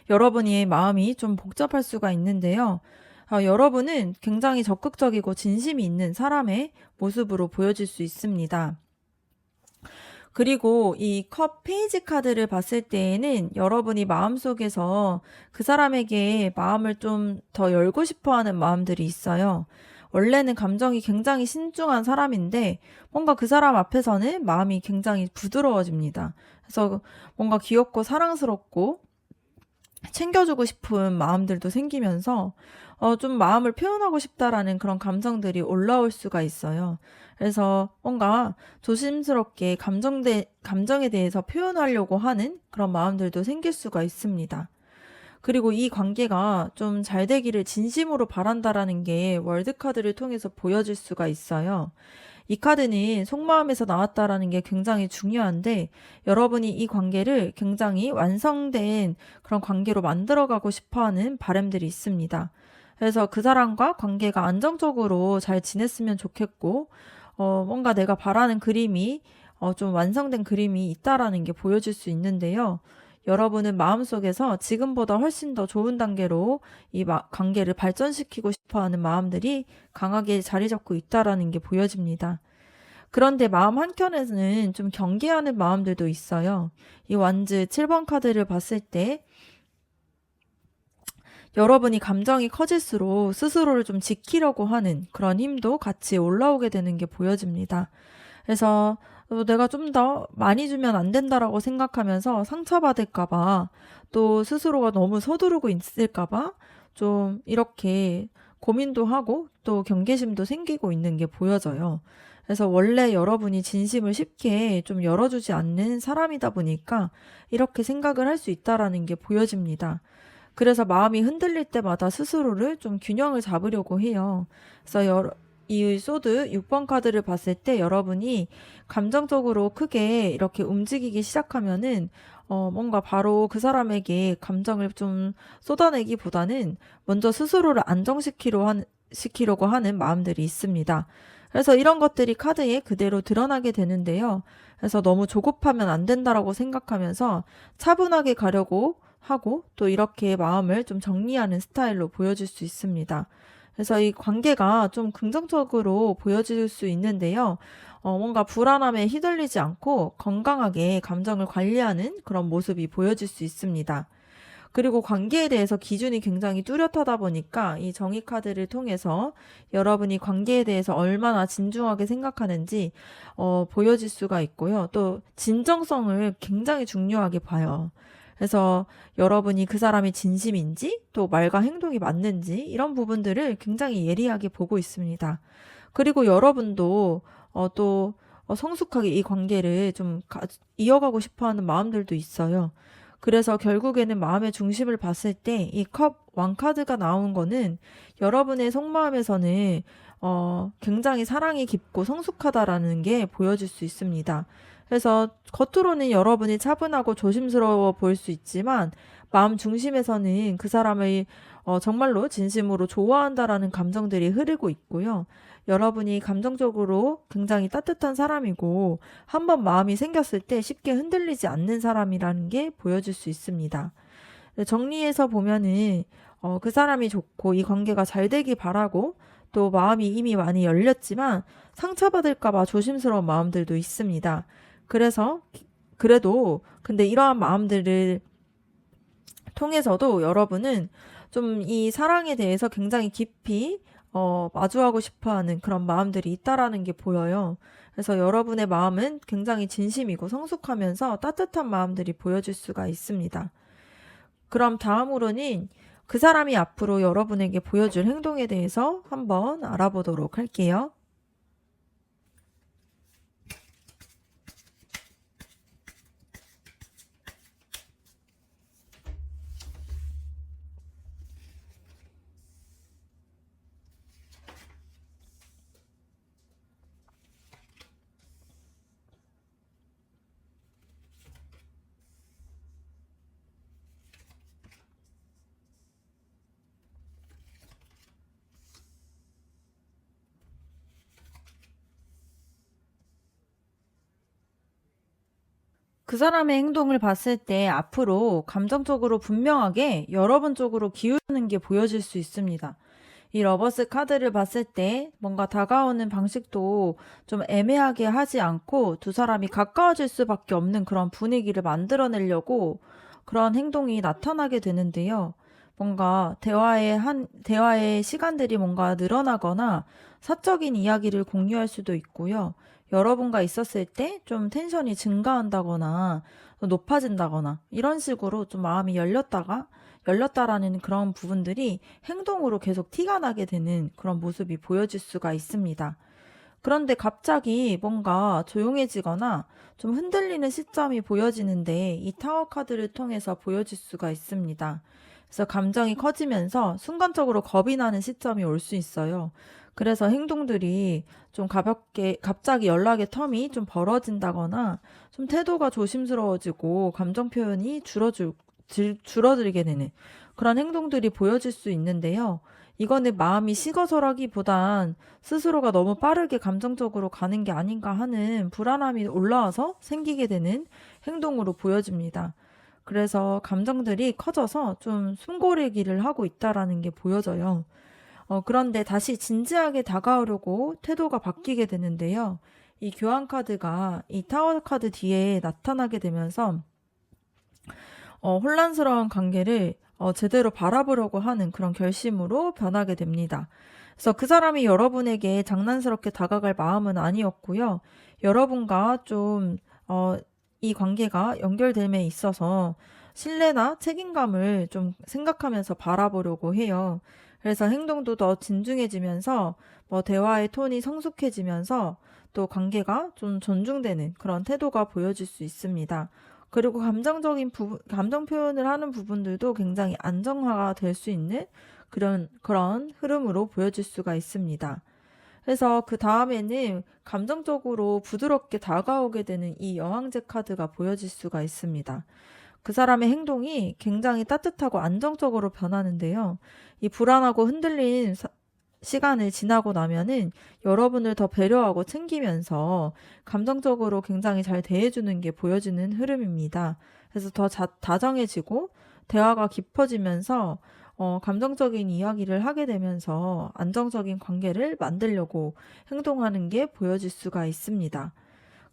여러분의 마음이 좀 복잡할 수가 있는데요. 여러분은 굉장히 적극적이고 진심이 있는 사람의 모습으로 보여질 수 있습니다. 그리고 이 컵 페이지 카드를 봤을 때에는 여러분이 마음속에서 그 사람에게 마음을 좀 더 열고 싶어 하는 마음들이 있어요. 원래는 감정이 굉장히 신중한 사람인데 뭔가 그 사람 앞에서는 마음이 굉장히 부드러워집니다. 그래서 뭔가 귀엽고 사랑스럽고 챙겨주고 싶은 마음들도 생기면서 좀 마음을 표현하고 싶다라는 그런 감정들이 올라올 수가 있어요. 그래서 뭔가 조심스럽게 감정에 대해서 표현하려고 하는 그런 마음들도 생길 수가 있습니다. 그리고 이 관계가 좀 잘 되기를 진심으로 바란다라는 게 월드카드를 통해서 보여질 수가 있어요. 이 카드는 속마음에서 나왔다라는 게 굉장히 중요한데 여러분이 이 관계를 굉장히 완성된 그런 관계로 만들어가고 싶어하는 바람들이 있습니다. 그래서 그 사람과 관계가 안정적으로 잘 지냈으면 좋겠고 뭔가 내가 바라는 그림이 좀 완성된 그림이 있다라는 게 보여질 수 있는데요. 여러분은 마음속에서 지금보다 훨씬 더 좋은 단계로 이 관계를 발전시키고 싶어하는 마음들이 강하게 자리 잡고 있다라는 게 보여집니다. 그런데 마음 한켠에는 좀 경계하는 마음들도 있어요. 이 완즈 7번 카드를 봤을 때 여러분이 감정이 커질수록 스스로를 좀 지키려고 하는 그런 힘도 같이 올라오게 되는 게 보여집니다. 그래서 내가 좀 더 많이 주면 안 된다라고 생각하면서 상처받을까봐 또 스스로가 너무 서두르고 있을까봐 좀 이렇게 고민도 하고 또 경계심도 생기고 있는 게 보여져요. 그래서 원래 여러분이 진심을 쉽게 좀 열어주지 않는 사람이다 보니까 이렇게 생각을 할 수 있다라는 게 보여집니다. 그래서 마음이 흔들릴 때마다 스스로를 좀 균형을 잡으려고 해요. 그래서 이 소드 6번 카드를 봤을 때 여러분이 감정적으로 크게 이렇게 움직이기 시작하면은 뭔가 바로 그 사람에게 감정을 좀 쏟아내기보다는 먼저 스스로를 시키려고 하는 마음들이 있습니다. 그래서 이런 것들이 카드에 그대로 드러나게 되는데요. 그래서 너무 조급하면 안 된다라고 생각하면서 차분하게 가려고 하고 또 이렇게 마음을 좀 정리하는 스타일로 보여질 수 있습니다. 그래서 이 관계가 좀 긍정적으로 보여질 수 있는데요. 뭔가 불안함에 휘둘리지 않고 건강하게 감정을 관리하는 그런 모습이 보여질 수 있습니다. 그리고 관계에 대해서 기준이 굉장히 뚜렷하다 보니까 이 정의 카드를 통해서 여러분이 관계에 대해서 얼마나 진중하게 생각하는지 보여질 수가 있고요. 또 진정성을 굉장히 중요하게 봐요. 그래서 여러분이 그 사람이 진심인지 또 말과 행동이 맞는지 이런 부분들을 굉장히 예리하게 보고 있습니다. 그리고 여러분도 또 성숙하게 이 관계를 좀 이어가고 싶어하는 마음들도 있어요. 그래서 결국에는 마음의 중심을 봤을 때 이 컵 왕카드가 나온 거는 여러분의 속마음에서는 굉장히 사랑이 깊고 성숙하다라는 게 보여질 수 있습니다. 그래서 겉으로는 여러분이 차분하고 조심스러워 보일 수 있지만 마음 중심에서는 그 사람을 정말로 진심으로 좋아한다라는 감정들이 흐르고 있고요. 여러분이 감정적으로 굉장히 따뜻한 사람이고 한번 마음이 생겼을 때 쉽게 흔들리지 않는 사람이라는 게 보여질 수 있습니다. 정리해서 보면은 그 사람이 좋고 이 관계가 잘 되길 바라고 또 마음이 이미 많이 열렸지만 상처받을까 봐 조심스러운 마음들도 있습니다. 그래서 그래도 근데 이러한 마음들을 통해서도 여러분은 좀 이 사랑에 대해서 굉장히 깊이 마주하고 싶어하는 그런 마음들이 있다라는 게 보여요. 그래서 여러분의 마음은 굉장히 진심이고 성숙하면서 따뜻한 마음들이 보여질 수가 있습니다. 그럼 다음으로는 그 사람이 앞으로 여러분에게 보여줄 행동에 대해서 한번 알아보도록 할게요. 그 사람의 행동을 봤을 때 앞으로 감정적으로 분명하게 여러분 쪽으로 기울는 게 보여질 수 있습니다. 이 러버스 카드를 봤을 때 뭔가 다가오는 방식도 좀 애매하게 하지 않고 두 사람이 가까워질 수밖에 없는 그런 분위기를 만들어내려고 그런 행동이 나타나게 되는데요. 뭔가 대화의 시간들이 뭔가 늘어나거나 사적인 이야기를 공유할 수도 있고요. 여러분과 있었을 때 좀 텐션이 증가한다거나 높아진다거나 이런 식으로 좀 마음이 열렸다라는 그런 부분들이 행동으로 계속 티가 나게 되는 그런 모습이 보여질 수가 있습니다. 그런데 갑자기 뭔가 조용해지거나 좀 흔들리는 시점이 보여지는데 이 타워 카드를 통해서 보여질 수가 있습니다. 그래서 감정이 커지면서 순간적으로 겁이 나는 시점이 올 수 있어요. 그래서 행동들이 좀 가볍게 갑자기 연락의 텀이 좀 벌어진다거나 좀 태도가 조심스러워지고 감정 표현이 줄어들게 되는 그런 행동들이 보여질 수 있는데요. 이거는 마음이 식어서라기보단 스스로가 너무 빠르게 감정적으로 가는 게 아닌가 하는 불안함이 올라와서 생기게 되는 행동으로 보여집니다. 그래서 감정들이 커져서 좀 숨고르기를 하고 있다라는 게 보여져요. 그런데 다시 진지하게 다가오려고 태도가 바뀌게 되는데요. 이 교환 카드가 이 타워 카드 뒤에 나타나게 되면서 혼란스러운 관계를 제대로 바라보려고 하는 그런 결심으로 변하게 됩니다. 그래서 그 사람이 여러분에게 장난스럽게 다가갈 마음은 아니었고요. 여러분과 좀, 이 관계가 연결됨에 있어서 신뢰나 책임감을 좀 생각하면서 바라보려고 해요. 그래서 행동도 더 진중해지면서 뭐 대화의 톤이 성숙해지면서 또 관계가 좀 존중되는 그런 태도가 보여질 수 있습니다. 그리고 감정 표현을 하는 부분들도 굉장히 안정화가 될 수 있는 그런 흐름으로 보여질 수가 있습니다. 그래서 그 다음에는 감정적으로 부드럽게 다가오게 되는 이 여왕제 카드가 보여질 수가 있습니다. 그 사람의 행동이 굉장히 따뜻하고 안정적으로 변하는데요. 이 불안하고 흔들린 시간을 지나고 나면은 여러분을 더 배려하고 챙기면서 감정적으로 굉장히 잘 대해주는 게 보여지는 흐름입니다. 그래서 더 다정해지고 대화가 깊어지면서 감정적인 이야기를 하게 되면서 안정적인 관계를 만들려고 행동하는 게 보여질 수가 있습니다.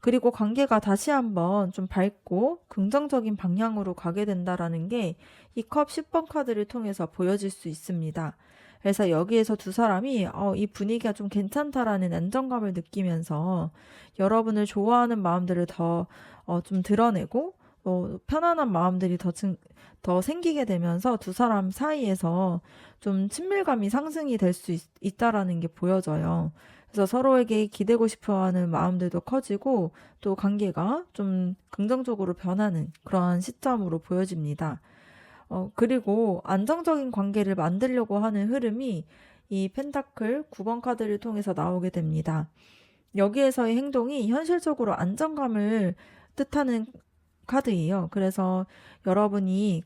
그리고 관계가 다시 한번 좀 밝고 긍정적인 방향으로 가게 된다라는 게 이 컵 10번 카드를 통해서 보여질 수 있습니다. 그래서 여기에서 두 사람이 이 분위기가 좀 괜찮다라는 안정감을 느끼면서 여러분을 좋아하는 마음들을 더 좀 드러내고 편안한 마음들이 더 생기게 되면서 두 사람 사이에서 좀 친밀감이 상승이 될 수 있다라는 게 보여져요. 그래서 서로에게 기대고 싶어 하는 마음들도 커지고 또 관계가 좀 긍정적으로 변하는 그러한 시점으로 보여집니다. 그리고 안정적인 관계를 만들려고 하는 흐름이 이 펜타클 9번 카드를 통해서 나오게 됩니다. 여기에서의 행동이 현실적으로 안정감을 뜻하는 카드예요. 그래서 여러분이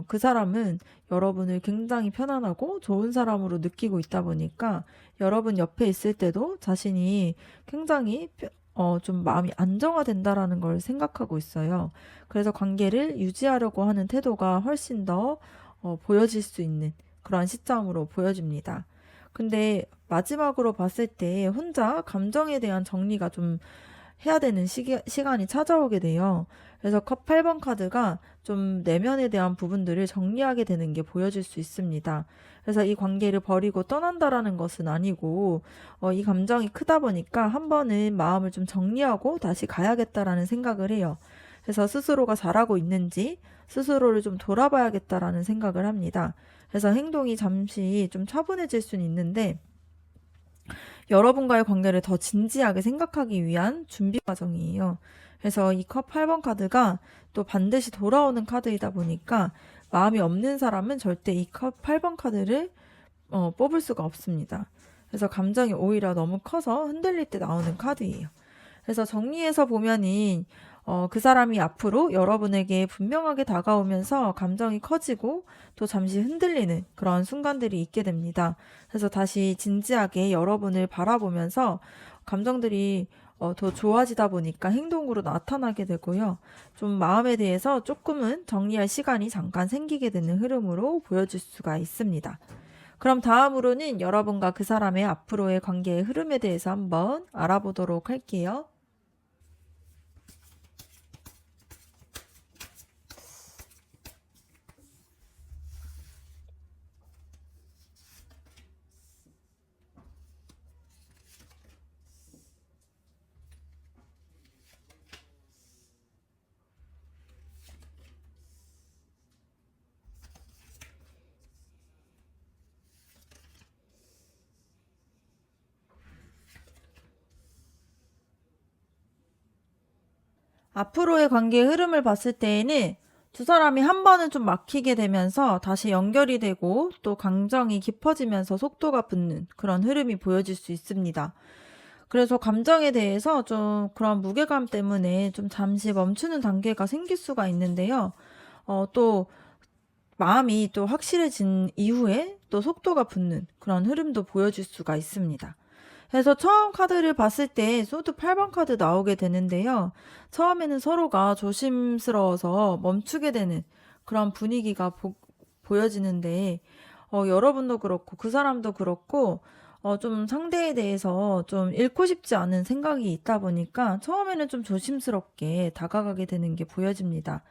그 사람은 여러분을 굉장히 편안하고 좋은 사람으로 느끼고 있다 보니까 여러분 옆에 있을 때도 자신이 굉장히 좀 마음이 안정화된다라는 걸 생각하고 있어요. 그래서 관계를 유지하려고 하는 태도가 훨씬 더 보여질 수 있는 그런 시점으로 보여집니다. 근데 마지막으로 봤을 때 혼자 감정에 대한 정리가 좀 해야 되는 시간이 찾아오게 돼요. 그래서 컵 8번 카드가 좀 내면에 대한 부분들을 정리하게 되는 게 보여질 수 있습니다. 그래서 이 관계를 버리고 떠난다라는 것은 아니고, 이 감정이 크다 보니까 한 번은 마음을 좀 정리하고 다시 가야겠다라는 생각을 해요. 그래서 스스로가 잘하고 있는지 스스로를 좀 돌아봐야겠다라는 생각을 합니다. 그래서 행동이 잠시 좀 차분해질 수는 있는데, 여러분과의 관계를 더 진지하게 생각하기 위한 준비 과정이에요. 그래서 이 컵 8번 카드가 또 반드시 돌아오는 카드이다 보니까 마음이 없는 사람은 절대 이 컵 8번 카드를 뽑을 수가 없습니다. 그래서 감정이 오히려 너무 커서 흔들릴 때 나오는 카드예요. 그래서 정리해서 보면은 그 사람이 앞으로 여러분에게 분명하게 다가오면서 감정이 커지고 또 잠시 흔들리는 그런 순간들이 있게 됩니다. 그래서 다시 진지하게 여러분을 바라보면서 감정들이 더 좋아지다 보니까 행동으로 나타나게 되고요. 좀 마음에 대해서 조금은 정리할 시간이 잠깐 생기게 되는 흐름으로 보여줄 수가 있습니다. 그럼 다음으로는 여러분과 그 사람의 앞으로의 관계의 흐름에 대해서 한번 알아보도록 할게요. 앞으로의 관계의 흐름을 봤을 때에는 두 사람이 한 번은 좀 막히게 되면서 다시 연결이 되고 또 감정이 깊어지면서 속도가 붙는 그런 흐름이 보여질 수 있습니다. 그래서 감정에 대해서 좀 그런 무게감 때문에 좀 잠시 멈추는 단계가 생길 수가 있는데요. 또 마음이 또 확실해진 이후에 또 속도가 붙는 그런 흐름도 보여줄 수가 있습니다. 그래서 처음 카드를 봤을 때 소드 8번 카드 나오게 되는데요. 처음에는 서로가 조심스러워서 멈추게 되는 그런 분위기가 보여지는데, 여러분도 그렇고 그 사람도 그렇고 좀 상대에 대해서 좀 잃고 싶지 않은 생각이 있다 보니까 처음에는 좀 조심스럽게 다가가게 되는 게 보여집니다.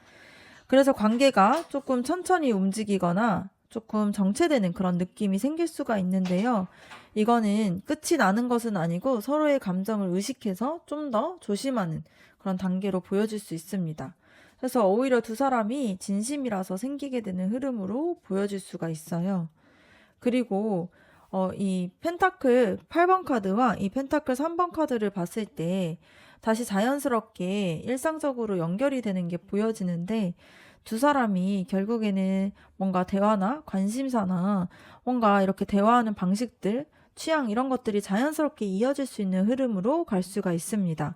그래서 관계가 조금 천천히 움직이거나 조금 정체되는 그런 느낌이 생길 수가 있는데요. 이거는 끝이 나는 것은 아니고 서로의 감정을 의식해서 좀 더 조심하는 그런 단계로 보여질 수 있습니다. 그래서 오히려 두 사람이 진심이라서 생기게 되는 흐름으로 보여질 수가 있어요. 그리고 이 펜타클 8번 카드와 이 펜타클 3번 카드를 봤을 때 다시 자연스럽게 일상적으로 연결이 되는 게 보여지는데, 두 사람이 결국에는 뭔가 대화나 관심사나 뭔가 이렇게 대화하는 방식들, 취향 이런 것들이 자연스럽게 이어질 수 있는 흐름으로 갈 수가 있습니다.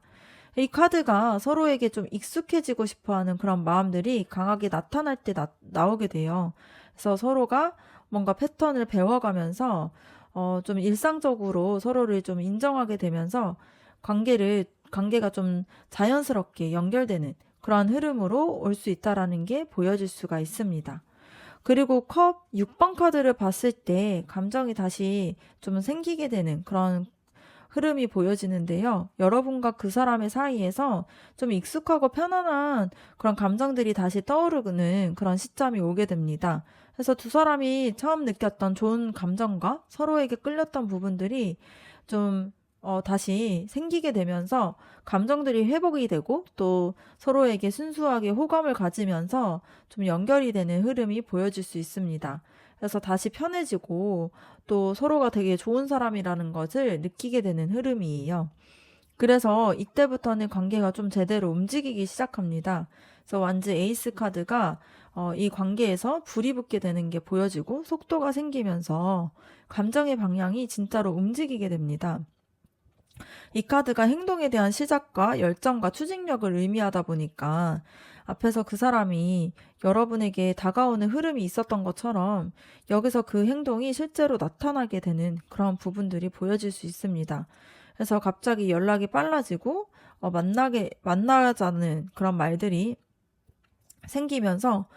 이 카드가 서로에게 좀 익숙해지고 싶어 하는 그런 마음들이 강하게 나타날 때 나오게 돼요. 그래서 서로가 뭔가 패턴을 배워가면서 좀 일상적으로 서로를 좀 인정하게 되면서 관계가 좀 자연스럽게 연결되는 그러한 흐름으로 올 수 있다라는 게 보여질 수가 있습니다. 그리고 컵 6번 카드를 봤을 때 감정이 다시 좀 생기게 되는 그런 흐름이 보여지는데요. 여러분과 그 사람의 사이에서 좀 익숙하고 편안한 그런 감정들이 다시 떠오르는 그런 시점이 오게 됩니다. 그래서 두 사람이 처음 느꼈던 좋은 감정과 서로에게 끌렸던 부분들이 좀 다시 생기게 되면서 감정들이 회복이 되고 또 서로에게 순수하게 호감을 가지면서 좀 연결이 되는 흐름이 보여질 수 있습니다. 그래서 다시 편해지고 또 서로가 되게 좋은 사람이라는 것을 느끼게 되는 흐름이에요. 그래서 이때부터는 관계가 좀 제대로 움직이기 시작합니다. 그래서 완즈 에이스 카드가 이 관계에서 불이 붙게 되는 게 보여지고 속도가 생기면서 감정의 방향이 진짜로 움직이게 됩니다. 이 카드가 행동에 대한 시작과 열정과 추진력을 의미하다 보니까 앞에서 그 사람이 여러분에게 다가오는 흐름이 있었던 것처럼 여기서 그 행동이 실제로 나타나게 되는 그런 부분들이 보여질 수 있습니다. 그래서 갑자기 연락이 빨라지고 만나자는 그런 말들이 생기면서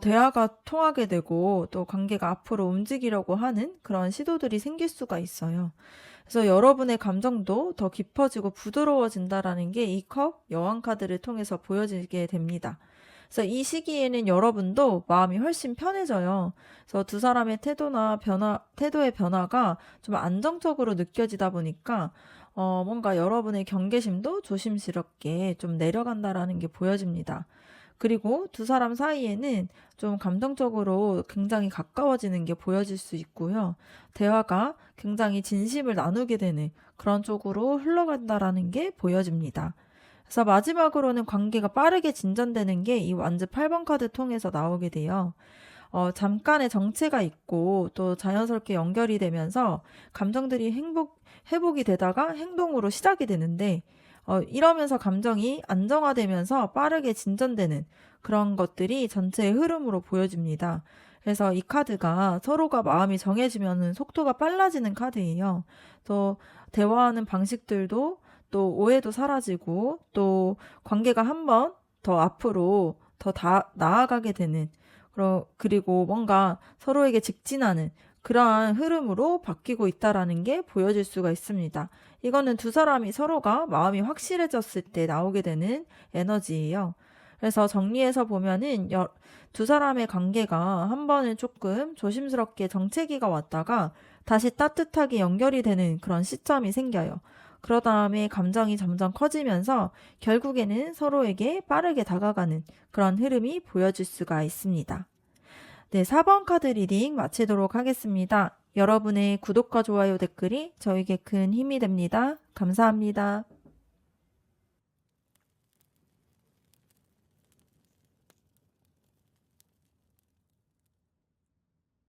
대화가 통하게 되고 또 관계가 앞으로 움직이려고 하는 그런 시도들이 생길 수가 있어요. 그래서 여러분의 감정도 더 깊어지고 부드러워진다라는 게 이 컵 여왕 카드를 통해서 보여지게 됩니다. 그래서 이 시기에는 여러분도 마음이 훨씬 편해져요. 그래서 두 사람의 태도의 변화가 좀 안정적으로 느껴지다 보니까 뭔가 여러분의 경계심도 조심스럽게 좀 내려간다라는 게 보여집니다. 그리고 두 사람 사이에는 좀 감정적으로 굉장히 가까워지는 게 보여질 수 있고요. 대화가 굉장히 진심을 나누게 되는 그런 쪽으로 흘러간다라는 게 보여집니다. 그래서 마지막으로는 관계가 빠르게 진전되는 게 이 완즈 8번 카드 통해서 나오게 돼요. 잠깐의 정체가 있고 또 자연스럽게 연결이 되면서 감정들이 회복이 되다가 행동으로 시작이 되는데, 이러면서 감정이 안정화되면서 빠르게 진전되는 그런 것들이 전체의 흐름으로 보여집니다. 그래서 이 카드가 서로가 마음이 정해지면 속도가 빨라지는 카드예요. 또 대화하는 방식들도 또 오해도 사라지고 또 관계가 한 번 더 앞으로 더 나아가게 되는 그리고 뭔가 서로에게 직진하는 그러한 흐름으로 바뀌고 있다라는 게 보여질 수가 있습니다. 이거는 두 사람이 서로가 마음이 확실해졌을 때 나오게 되는 에너지예요. 그래서 정리해서 보면은 두 사람의 관계가 한 번은 조금 조심스럽게 정체기가 왔다가 다시 따뜻하게 연결이 되는 그런 시점이 생겨요. 그러 다음에 감정이 점점 커지면서 결국에는 서로에게 빠르게 다가가는 그런 흐름이 보여질 수가 있습니다. 네, 4번 카드 리딩 마치도록 하겠습니다. 여러분의 구독과 좋아요 댓글이 저에게 큰 힘이 됩니다. 감사합니다.